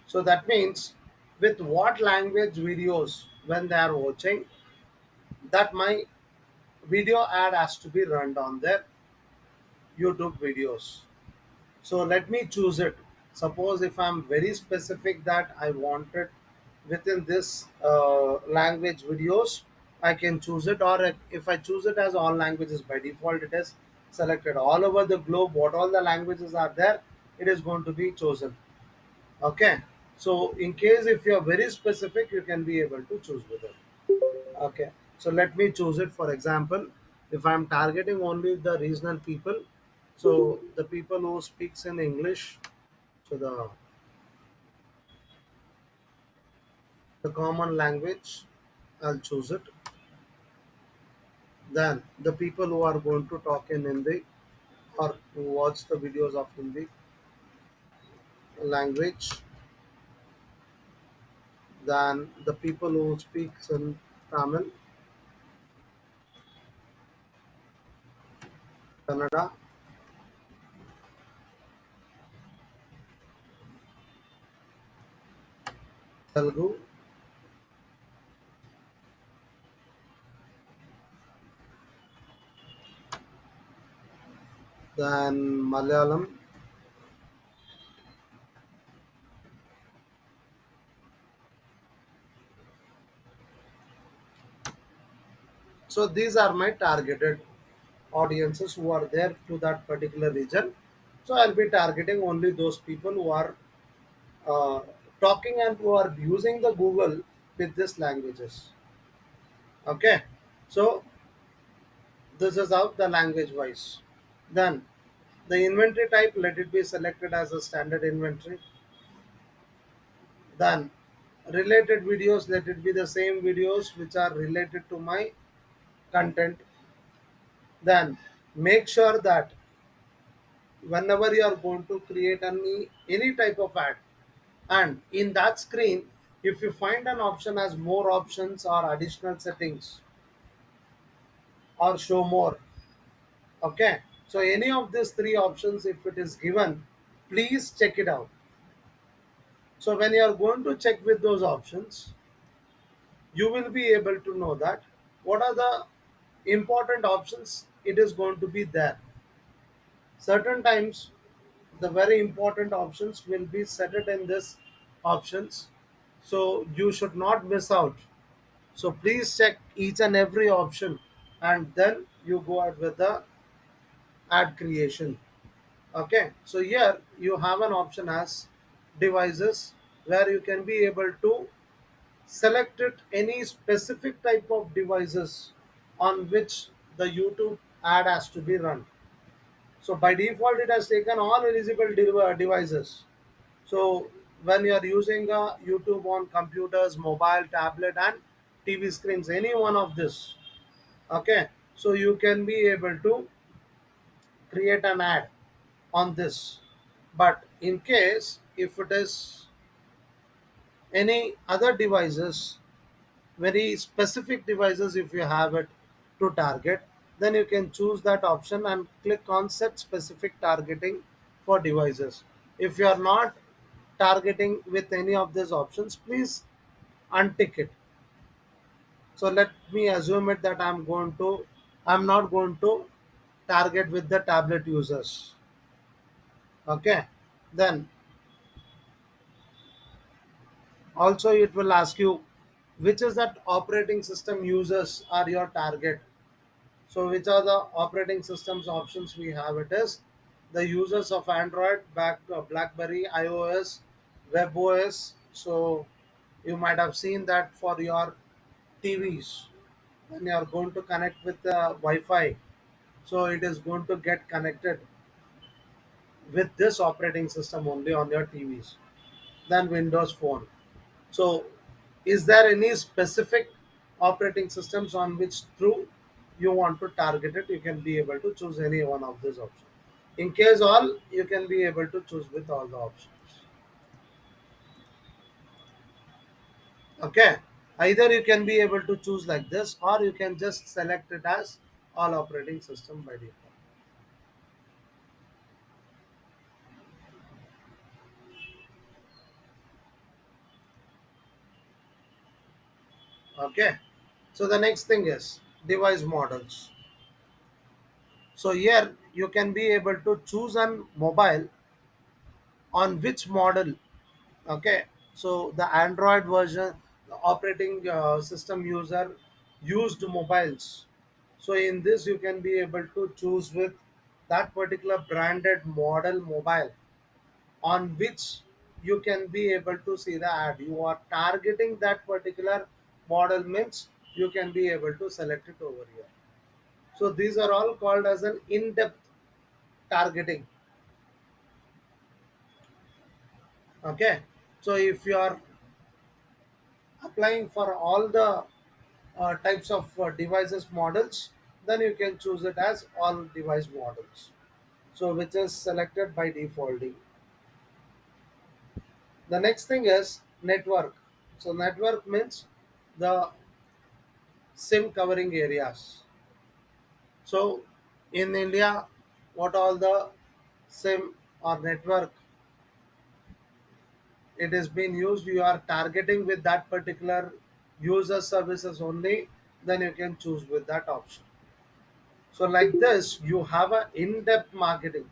So that means with what language videos when they are watching, that my video ad has to be run on their YouTube videos. So let me choose it. Suppose if I'm very specific that I want it within this language videos, I can choose it. Or if I choose it as all languages, by default it is selected all over the globe. What all the languages are there, it is going to be chosen. Okay. So in case if you are very specific, you can be able to choose with it. Okay. So let me choose it. For example, if I'm targeting only the regional people, so the people who speaks in English, so the common language, I'll choose it. Then the people who are going to talk in Hindi or who watch the videos of Hindi language, then the people who speaks in Tamil, Kannada, Telugu, then Malayalam. So these are my targeted audiences who are there to that particular region. So I'll be targeting only those people who are uh, talking and who are using the Google with these languages. Okay, so this is how the language wise. Then the inventory type, let it be selected as a standard inventory. Then related videos, let it be the same videos which are related to my content. Then make sure that whenever you are going to create any type of ad, and in that screen if you find an option as more options or additional settings or show more, okay, so any of these three options if it is given, please check it out. So when you are going to check with those options, you will be able to know that what are the important options it is going to be there. Certain times the very important options will be set it in this options, so you should not miss out. So please check each and every option and then you go out with the ad creation. Okay, so here you have an option as devices where you can be able to select it any specific type of devices on which the YouTube ad has to be run. So by default it has taken all eligible devices. So when you are using YouTube on computers, mobile, tablet and TV screens, any one of this, okay, so you can be able to create an ad on this. But in case if it is any other devices, very specific devices, if you have it to target, then you can choose that option and click on set specific targeting for devices. If you are not targeting with any of these options, please untick it. So let me assume it that I'm not going to target with the tablet users. Okay, then also it will ask you which is that operating system users are your target. So which are the operating systems options we have? It is the users of Android, BlackBerry, iOS, WebOS. So you might have seen that for your TVs when you are going to connect with the Wi-Fi, so it is going to get connected with this operating system only on your TVs. Then Windows Phone. So is there any specific operating systems on which through you want to target it? You can be able to choose any one of these options. In case all, you can be able to choose with all the options. Okay. Either you can be able to choose like this, or you can just select it as all operating system by default. Okay. So the next thing is device models. So here you can be able to choose an mobile on which model. Okay. So the Android version, the operating system user used mobiles. So in this you can be able to choose with that particular branded model mobile on which you can be able to see the ad. You are targeting that particular model means you can be able to select it over here. So these are all called as an in-depth targeting. Okay. So if you are applying for all the types of devices models, then you can choose it as all device models. So which is selected by defaulting. The next thing is network. So network means the SIM covering areas. So in India, what all the SIM or network it is being used, you are targeting with that particular user services only, then you can choose with that option. So like this, you have a in-depth marketing.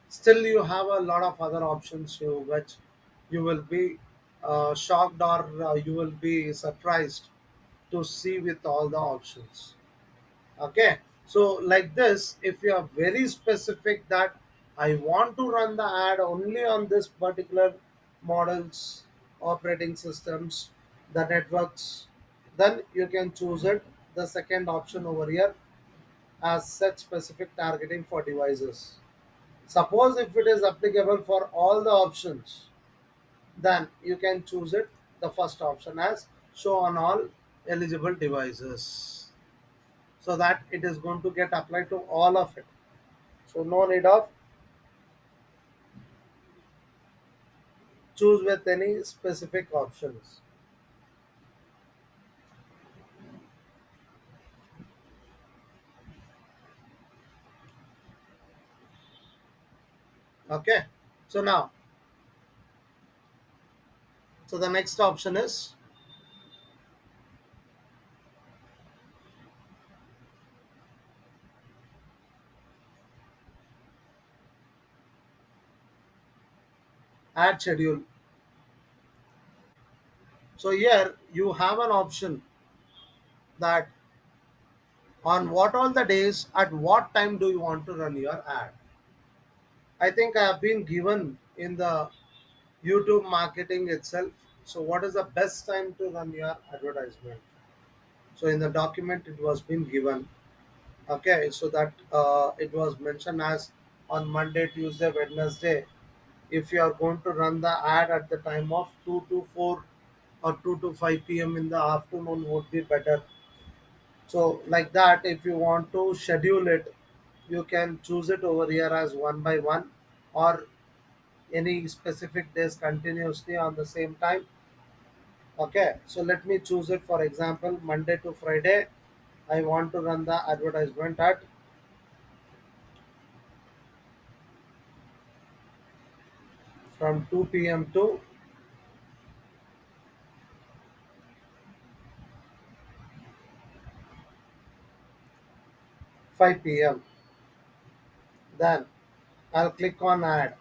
Still, you have a lot of other options which you will be shocked or you will be surprised to see with all the options. Okay. So like this, if you are very specific that I want to run the ad only on this particular models, operating systems, the networks, then you can choose it, the second option over here, as such specific targeting for devices. Suppose if it is applicable for all the options, then you can choose it, the first option, as show on all eligible devices, so that it is going to get applied to all of it. So no need of choose with any specific options. Okay. So now, so the next option is add schedule. So here you have an option that on what all the days, at what time do you want to run your ad. I think I have been given in the YouTube marketing itself. So what is the best time to run your advertisement? So in the document it was been given. Okay, so that it was mentioned as on Monday, Tuesday, Wednesday. If you are going to run the ad at the time of 2 to 4 or 2 to 5 p.m. in the afternoon would be better. So like that, if you want to schedule it, you can choose it over here as one by one, or any specific days continuously on the same time. Okay, so let me choose it, for example, Monday to Friday. I want to run the advertisement at from 2 p.m. to 5 p.m. Then I'll click on add.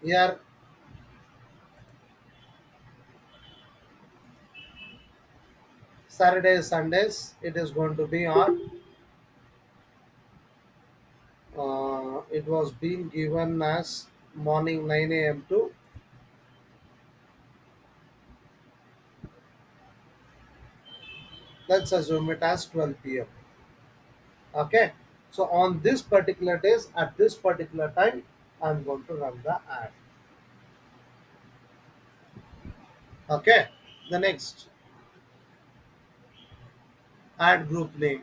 Here, Saturdays, Sundays, it is going to be on. It was being given as morning 9 a.m. to, let's assume it as 12 p.m. Okay, so on this particular days at this particular time, I'm going to run the ad. Okay, the next, add group name.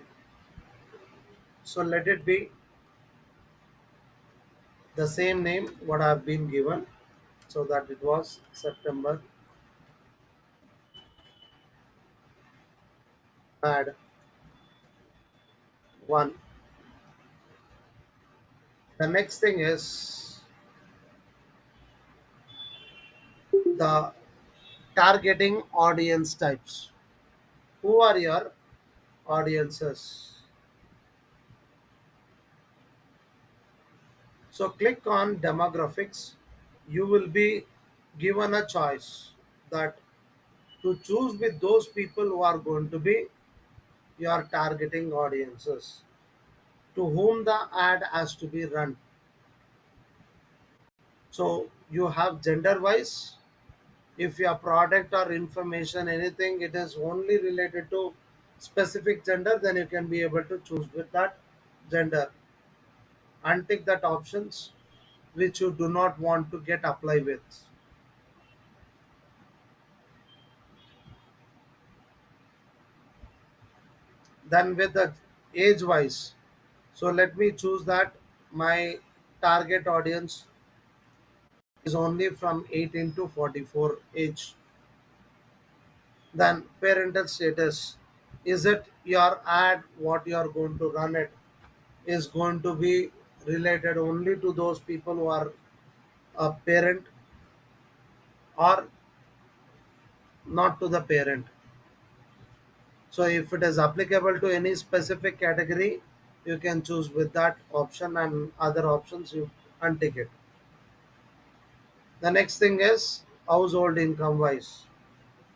So let it be the same name what I've been given, so that it was September, add one. The next thing is the targeting audience types. Who are your audiences? So click on demographics. You will be given a choice that to choose with those people who are going to be your targeting audiences, to whom the ad has to be run. So you have gender wise. If your product or information, anything, it is only related to specific gender, then you can be able to choose with that gender. Untick that options which you do not want to get apply with. Then with the age wise, so let me choose that my target audience is only from 18 to 44 age. Then parental status, is it your ad what you are going to run it is going to be related only to those people who are a parent or not to the parent. So if it is applicable to any specific category, you can choose with that option, and other options you untick it. The next thing is household income wise.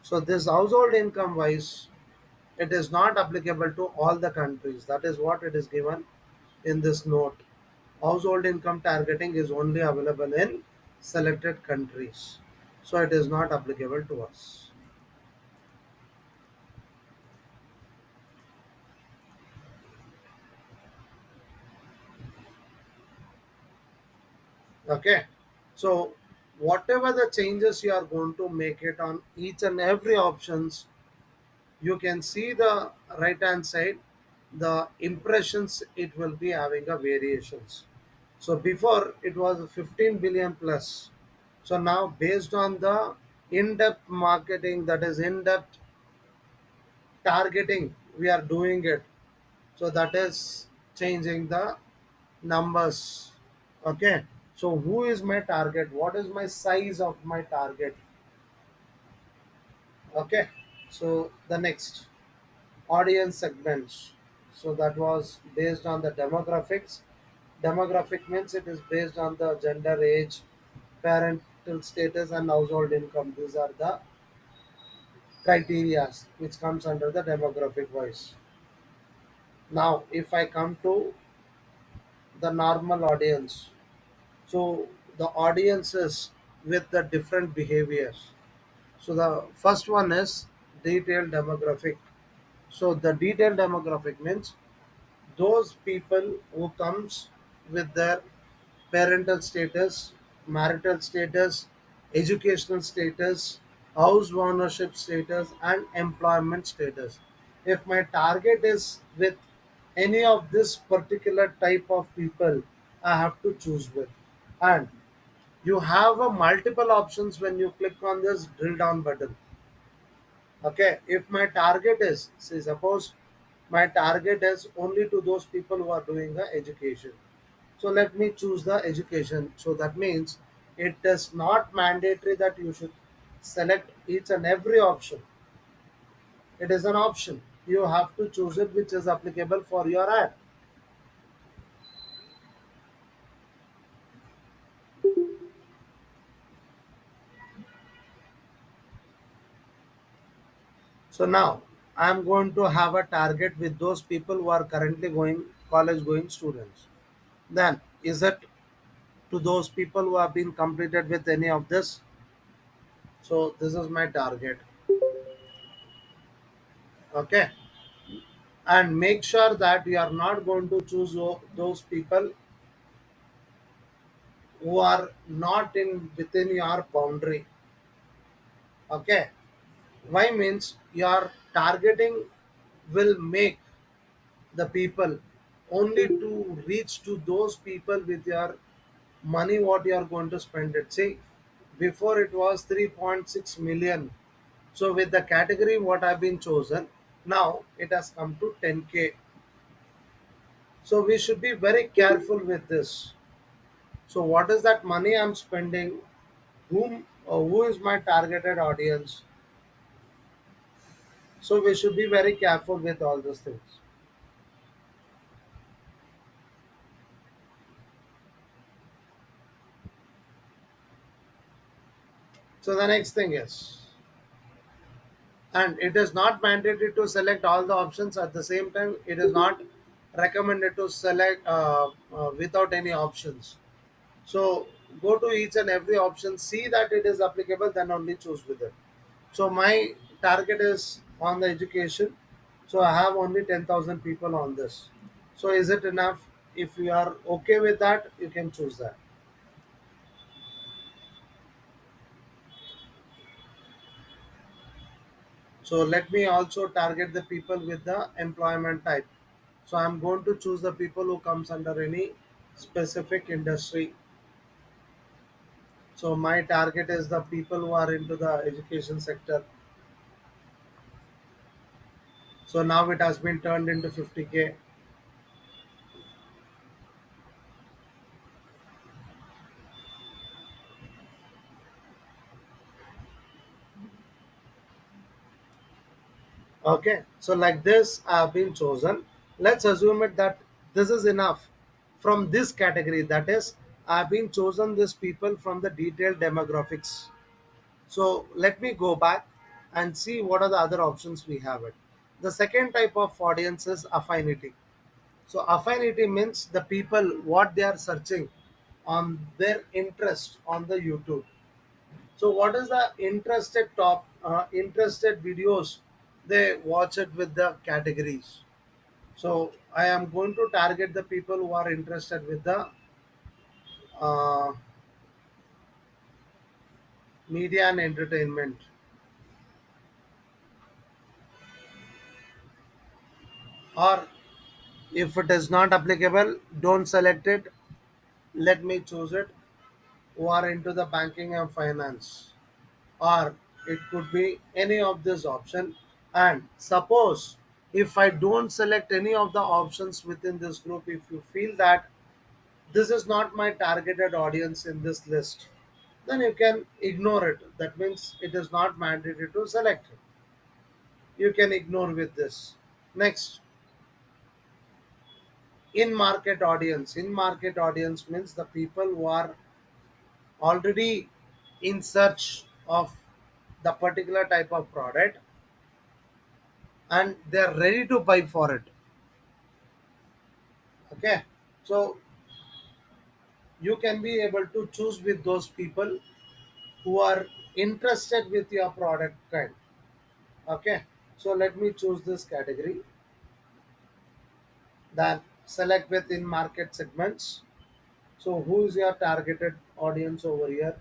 So this household income wise, it is not applicable to all the countries. That is what it is given in this note. Household income targeting is only available in selected countries. So it is not applicable to us. Okay. So whatever the changes you are going to make it on each and every options, you can see the right hand side, the impressions it will be having a variations. So before it was 15 billion plus. So now based on the in-depth marketing, that is in-depth targeting, we are doing it. So that is changing the numbers. Okay. So who is my target? What is my size of my target? Okay. So the next, audience segments. So that was based on the demographics. Demographic means it is based on the gender, age, parental status, and household income. These are the criteria which comes under the demographic wise. Now, if I come to the normal audience, so the audiences with the different behaviors. So the first one is detailed demographic. So the detailed demographic means those people who comes with their parental status, marital status, educational status, house ownership status, and employment status. If my target is with any of this particular type of people, I have to choose with. And you have a multiple options when you click on this drill down button. Okay, if my target is, say, suppose my target is only to those people who are doing the education. So let me choose the education. So that means it is not mandatory that you should select each and every option. It is an option. You have to choose it which is applicable for your ad. So now I am going to have a target with those people who are currently going college going students. Then is it to those people who have been completed with any of this? So this is my target. Okay, and make sure that you are not going to choose those people who are not in within your boundary. Okay. Why means your targeting will make the people only to reach to those people with your money what you are going to spend it. See, before it was 3.6 million. So with the category what I've been chosen, now it has come to 10K. So we should be very careful with this. So what is that money I'm spending? Who is my targeted audience? So we should be very careful with all those things. So the next thing is, and it is not mandatory to select all the options at the same time. It is not recommended to select without any options. So go to each and every option, see that it is applicable, then only choose with it. So my target is on the education. So I have only 10,000 people on this. So is it enough? If you are okay with that, you can choose that. So let me also target the people with the employment type. So I'm going to choose the people who comes under any specific industry. So my target is the people who are into the education sector. So now it has been turned into 50K. Okay, so like this I have been chosen. Let's assume it that this is enough from this category. That is, I have been chosen these people from the detailed demographics. So let me go back and see what are the other options we have it. The second type of audience is affinity. So affinity means the people what they are searching on their interest on the YouTube. So what is the interested videos they watch it with the categories. So I am going to target the people who are interested with the uh, media and entertainment. Or if it is not applicable, don't select it. Let me choose it. Who are into the banking and finance, or it could be any of this option. And suppose if I don't select any of the options within this group, if you feel that this is not my targeted audience in this list, then you can ignore it. That means it is not mandatory to select it. You can ignore with this. Next, in market audience means the people who are already in search of the particular type of product and they are ready to buy for it. Okay, so you can be able to choose with those people who are interested with your product kind. Okay, so let me choose this category, then select within market segments. So who is your targeted audience over here?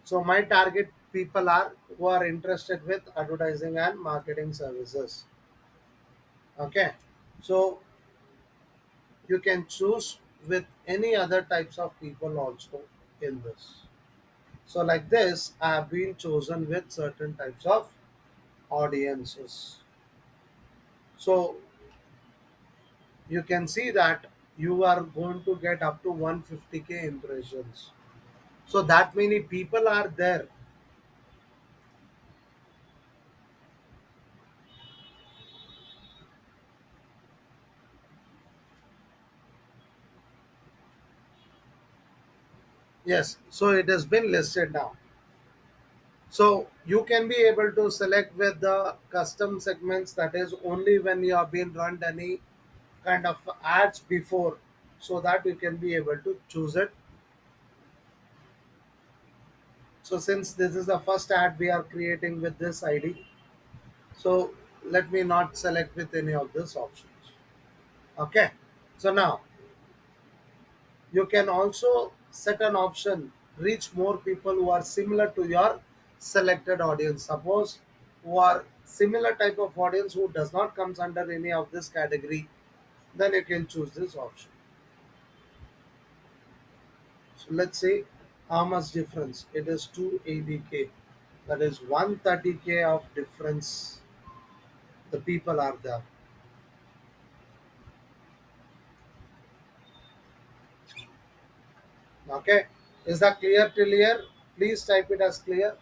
So my target people are who are interested with advertising and marketing services. Okay, so you can choose with any other types of people also in this. So like this, I have been chosen with certain types of audiences. So you can see that you are going to get up to 150K impressions. So that many people are there. Yes, so it has been listed now. So you can be able to select with the custom segments, that is only when you have been run any kind of ads before, so that you can be able to choose it. So since this is the first ad we are creating with this ID, so let me not select with any of these options. Okay, so now you can also set an option reach more people who are similar to your selected audience. Suppose who are similar type of audience who does not comes under any of this category, then you can choose this option. So let's see how much difference. It is 280k. That is 130k of difference. The people are there. Okay. Is that clear till here? Please type it as clear.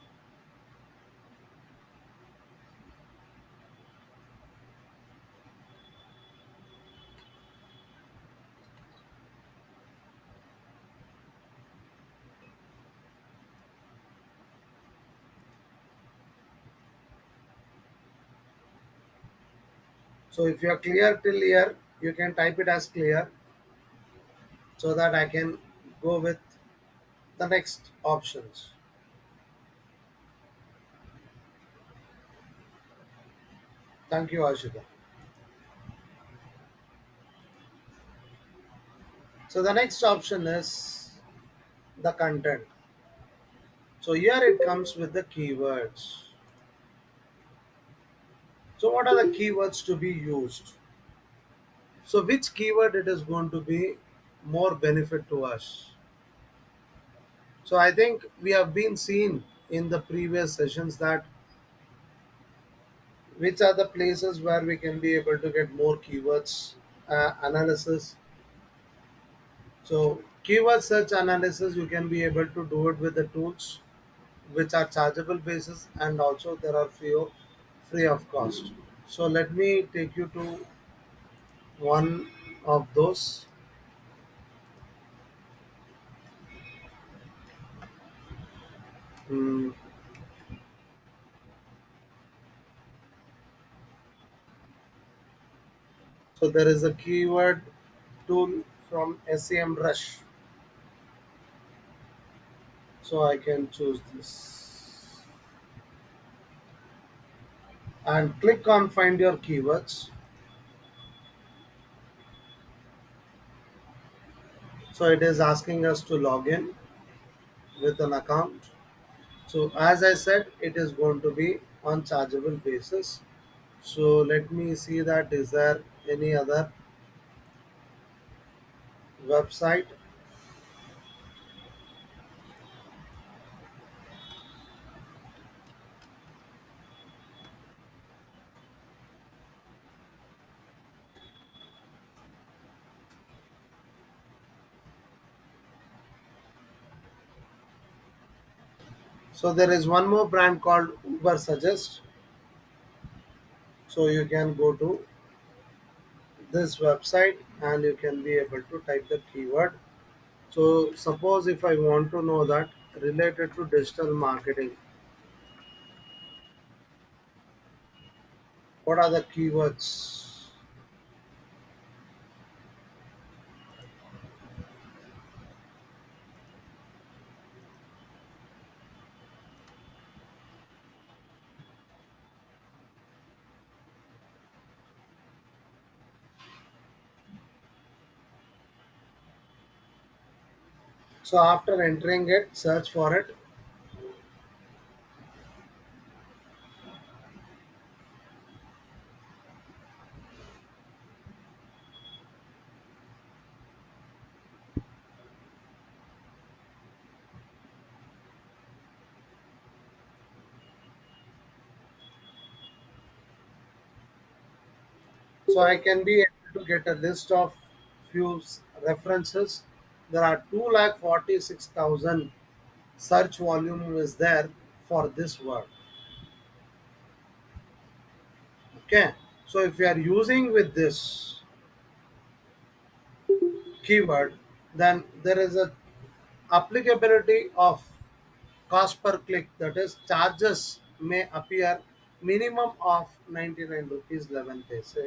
So if you are clear till here, you can type it as clear so that I can go with the next options. Thank you, Ashita. So the next option is the content. So here it comes with the keywords. So what are the keywords to be used? So which keyword it is going to be more benefit to us? So I think we have been seen in the previous sessions that which are the places where we can be able to get more keywords analysis. So keyword search analysis you can be able to do it with the tools which are chargeable basis, and also there are free of cost. So let me take you to one of those. Hmm. So there is a keyword tool from SEM Rush. So I can choose this and click on find your keywords. So it is asking us to log in with an account. So as I said, it is going to be on chargeable basis. So let me see that is there any other website. So there is one more brand called Uber Suggest. So you can go to this website and you can be able to type the keyword. So suppose if I want to know that related to digital marketing, what are the keywords? So after entering it, search for it. So I can be able to get a list of few references. There are 246,000 search volume is there for this word. Okay. So if you are using with this keyword, then there is a applicability of cost per click, that is charges may appear minimum of 99 rupees 11 paise.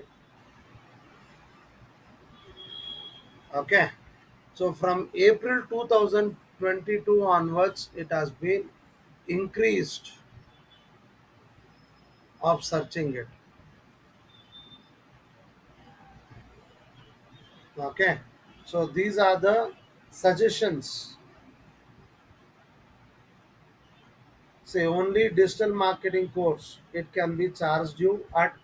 Okay. So from April 2022 onwards, it has been increased of searching it. Okay, so these are the suggestions. Say only digital marketing course, it can be charged you at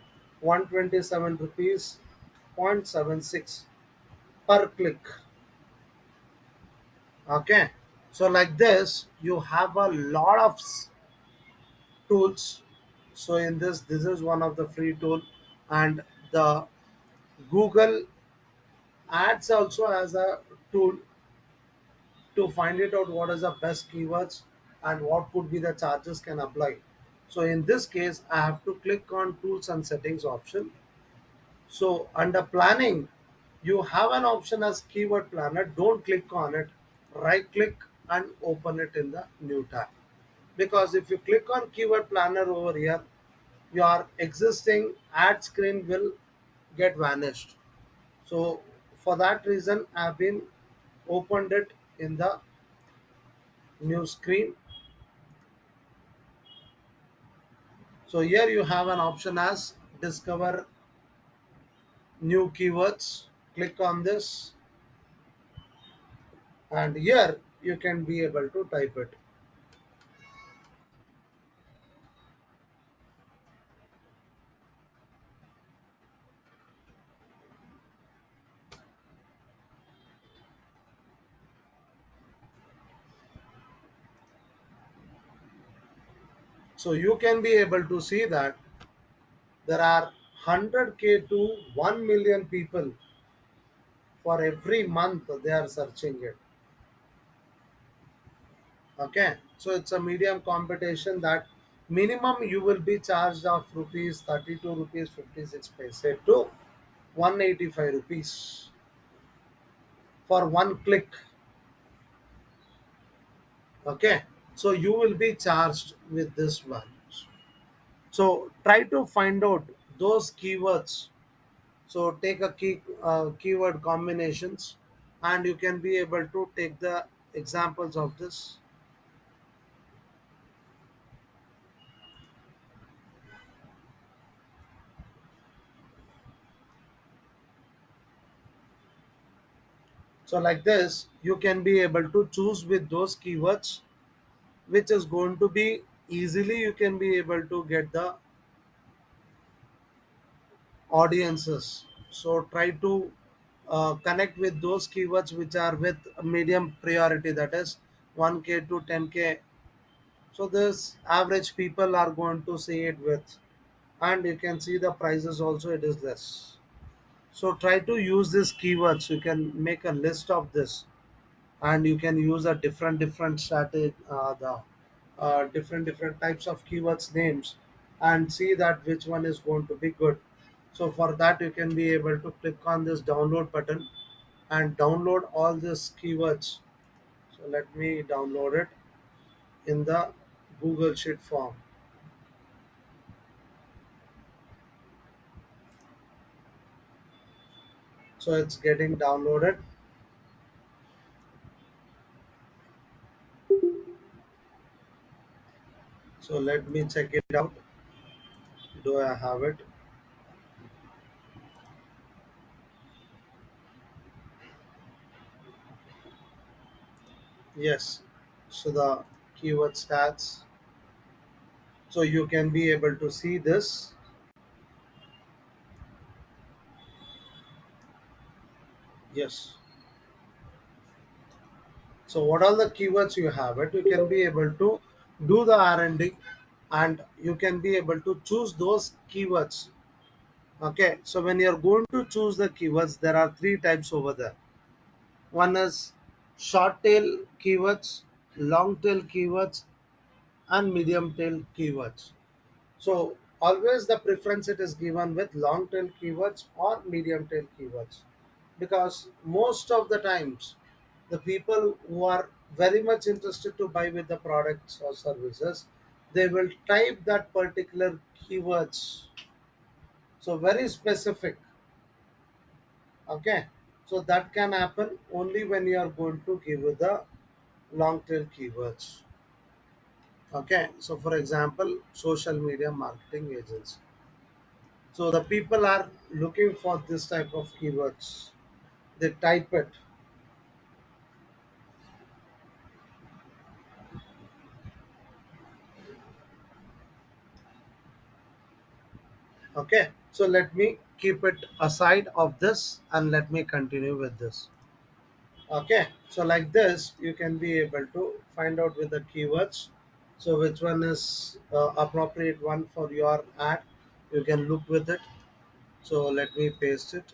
127 rupees 0.76 per click. Okay, so like this you have a lot of tools. So in this is one of the free tool, and the Google Ads also has a tool to find it out what is the best keywords and what could be the charges can apply. So in this case I have to click on tools and settings option. So under planning you have an option as keyword planner. Don't click on it, right click and open it in the new tab, because if you click on keyword planner over here, your existing ad screen will get vanished. So for that reason I've been opened it in the new screen. So here you have an option as discover new keywords. Click on this and here you can be able to type it. So you can be able to see that there are 100K to 1 million people for every month they are searching it. Okay, so it's a medium competition that minimum you will be charged of rupees 32 rupees 56 paise to 185 rupees for one click. Okay, so you will be charged with this values. So try to find out those keywords. So take a keyword combinations and you can be able to take the examples of this. So like this you can be able to choose with those keywords which is going to be easily you can be able to get the audiences. So try to connect with those keywords which are with medium priority, that is 1K to 10K. So this average people are going to see it with, and you can see the prices also it is less. So try to use these keywords. You can make a list of this and you can use a different strategy, the different types of keywords names, and see that which one is going to be good. So for that you can be able to click on this download button and download all these keywords. So let me download it in the Google Sheet form. So it's getting downloaded. So let me check it out. Do I have it? Yes. So the keyword stats. So you can be able to see this. Yes. So what are the keywords you have it? You can be able to do the R&D and you can be able to choose those keywords. Okay. So when you're going to choose the keywords, there are three types over there. One is short tail keywords, long tail keywords, and medium tail keywords. So always the preference it is given with long tail keywords or medium tail keywords, because most of the times the people who are very much interested to buy with the products or services, they will type that particular keywords. So very specific. Okay. So that can happen only when you are going to give it the long tail keywords. Okay. So for example, social media marketing agency. So the people are looking for this type of keywords. they type it. Okay, so let me keep it aside of this and let me continue with this. Okay, so like this you can be able to find out with the keywords, so which one is appropriate one for your ad. You can look with it. So let me paste it.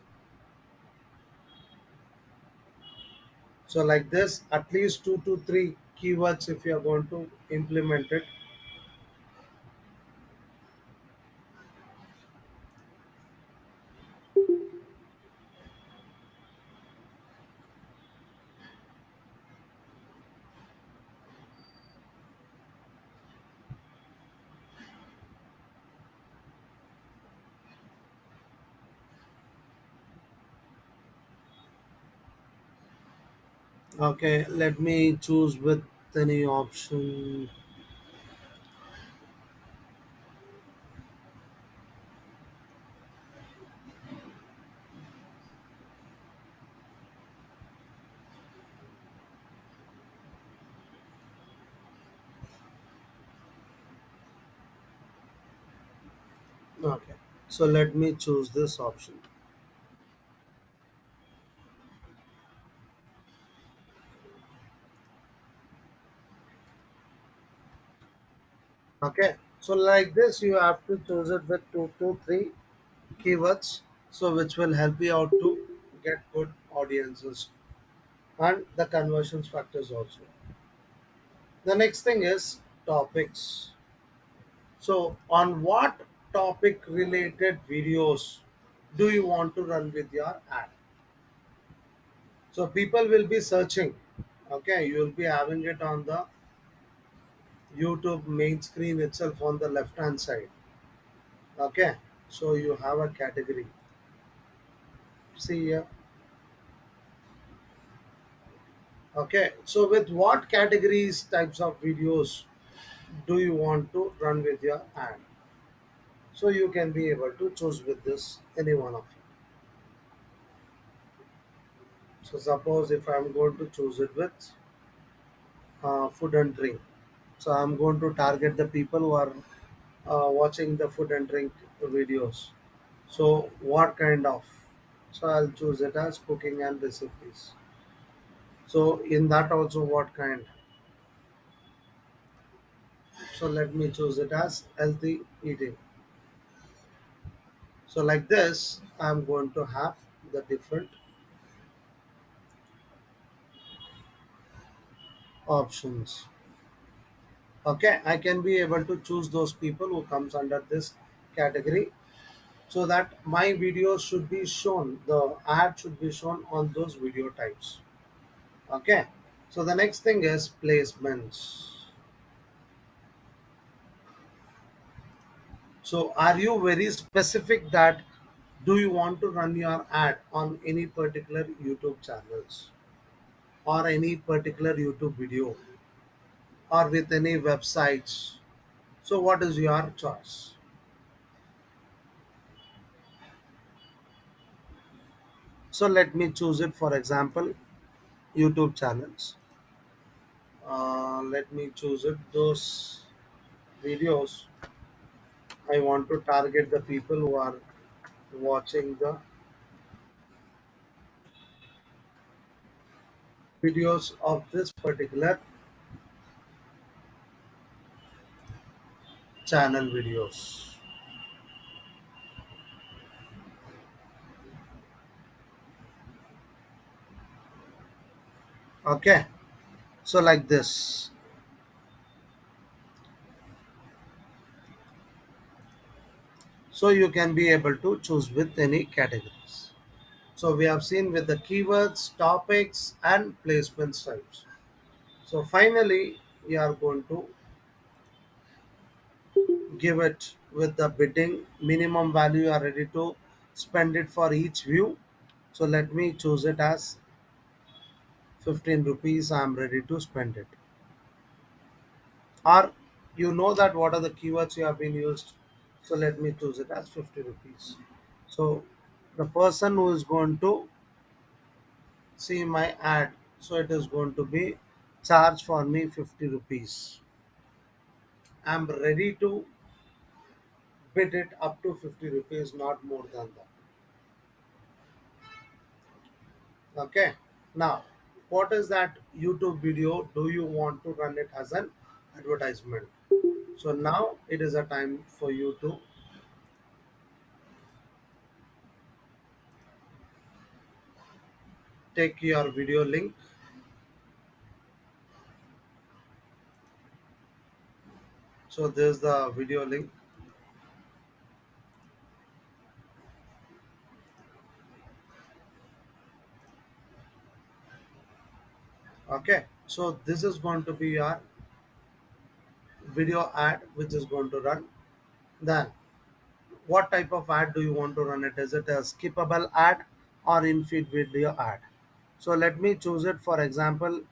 So like this, at least 2 to 3 keywords if you are going to implement it. Okay, let me choose with any option. Okay, so let me choose this option. Okay, so like this you have to choose it with 2 to 3 keywords, so which will help you out to get good audiences and the conversions factors also. The next thing is topics. So on what topic related videos do you want to run with your ad? So people will be searching. Okay, you will be having it on the YouTube main screen itself on the left hand side. Okay, so you have a category. See here. Okay, so with what categories types of videos do you want to run with your ad? So you can be able to choose with this any one of it. So suppose if I'm going to choose it with food and drink, so I'm going to target the people who are watching the food and drink videos. So what kind of? So I'll choose it as cooking and recipes. So in that also what kind? So let me choose it as healthy eating. So like this, I'm going to have the different options. Okay, I can be able to choose those people who comes under this category, so that my videos should be shown, the ad should be shown on those video types. Okay, so the next thing is placements. So are you very specific that do you want to run your ad on any particular YouTube channels or any particular YouTube video or with any websites? So what is your choice? So let me choose it, for example, YouTube channels. Let me choose it. Those videos I want to target the people who are watching the videos of this particular channel videos. Okay, so like this. So you can be able to choose with any categories. So we have seen with the keywords, topics, and placement types. So finally, we are going to give it with the bidding minimum value you are ready to spend it for each view. So let me choose it as 15 rupees. I am ready to spend it. Or you know that what are the keywords you have been used. So let me choose it as 50 rupees. So the person who is going to see my ad. So it is going to be charge for me 50 rupees. I'm ready to bid it up to 50 rupees, not more than that. Okay. Now, what is that YouTube video? Do you want to run it as an advertisement? So now it is a time for you to take your video link. So there's the video link. Okay. So this is going to be your video ad which is going to run. Then what type of ad do you want to run it? Is it a skippable ad or in-feed video ad? So let me choose it. For example,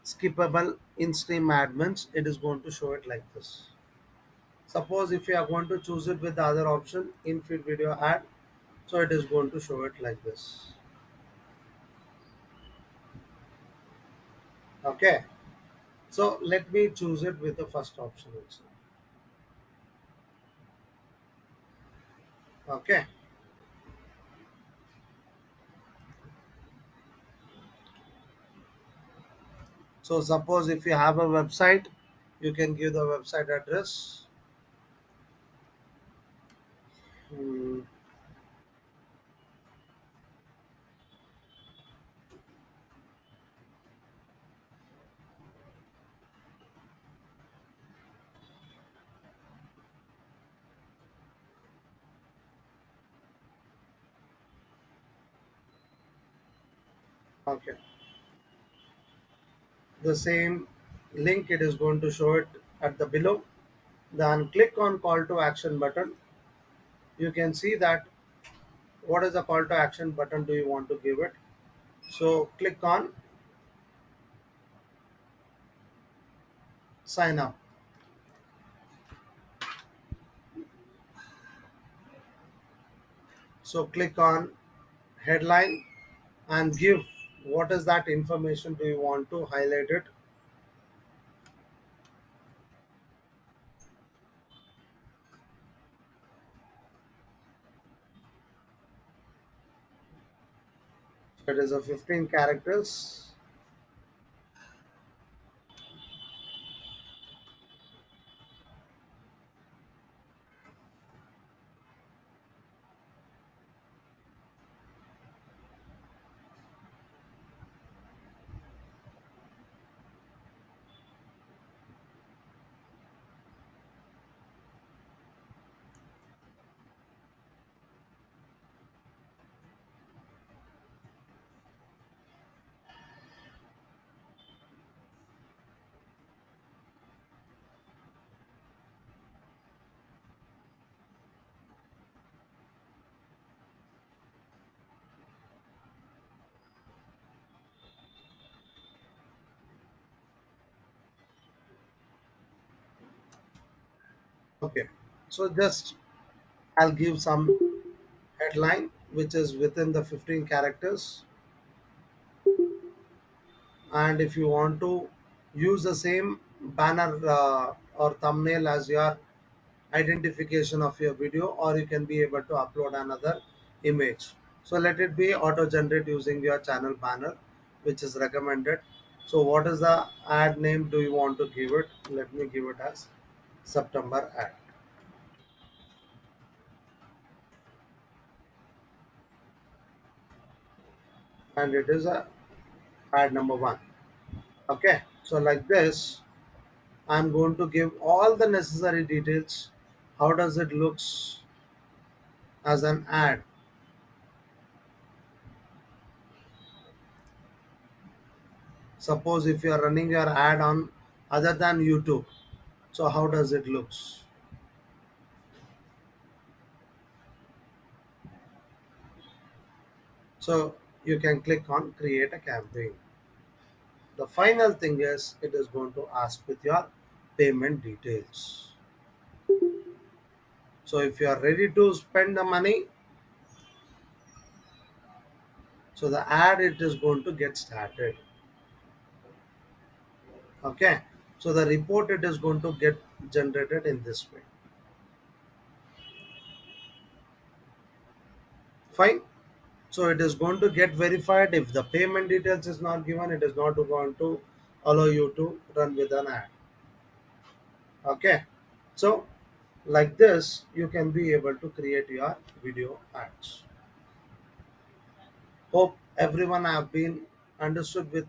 skippable in-stream ad means it is going to show it like this. Suppose if you are going to choose it with the other option, in-feed video ad, so it is going to show it like this. Okay. So let me choose it with the first option also. Okay. So suppose if you have a website, you can give the website address. Hmm, okay. The same link it is going to show it at the below. Then click on call to action button. You can see that what is the call to action button do you want to give it. So click on sign up. So click on headline and give what is that information do you want to highlight it. It is a 15 characters. Okay, so just I'll give some headline which is within the 15 characters, and if you want to use the same banner or thumbnail as your identification of your video, or you can be able to upload another image. So let it be auto generate using your channel banner which is recommended. So what is the ad name do you want to give it? Let me give it as September ad, and it is a ad number one. Okay, so like this I'm going to give all the necessary details. How does it looks as an ad? Suppose if you are running your ad on other than YouTube, so how does it looks? So you can click on create a campaign. The final thing is it is going to ask with your payment details. So if you are ready to spend the money, So the ad it is going to get started. Okay. So the report it is going to get generated in this way. Fine. So it is going to get verified. If the payment details is not given, it is not going to allow you to run with an ad. Okay. So like this, you can be able to create your video ads. Hope everyone have been understood with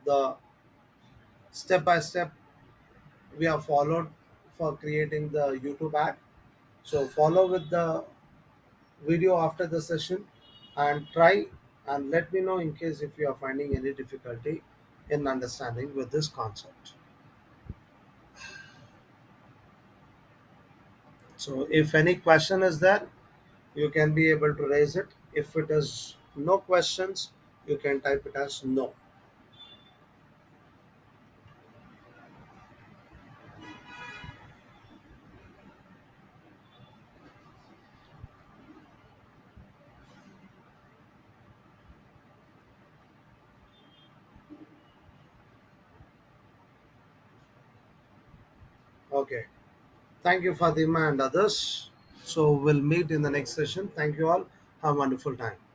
the step by step we have followed for creating the YouTube ad. So follow with the video after the session and try and let me know in case if you are finding any difficulty in understanding with this concept. So if any question is there, you can be able to raise it. If it is no questions, you can type it as no. Okay. Thank you, Fatima and others. So we'll meet in the next session. Thank you all. Have a wonderful time.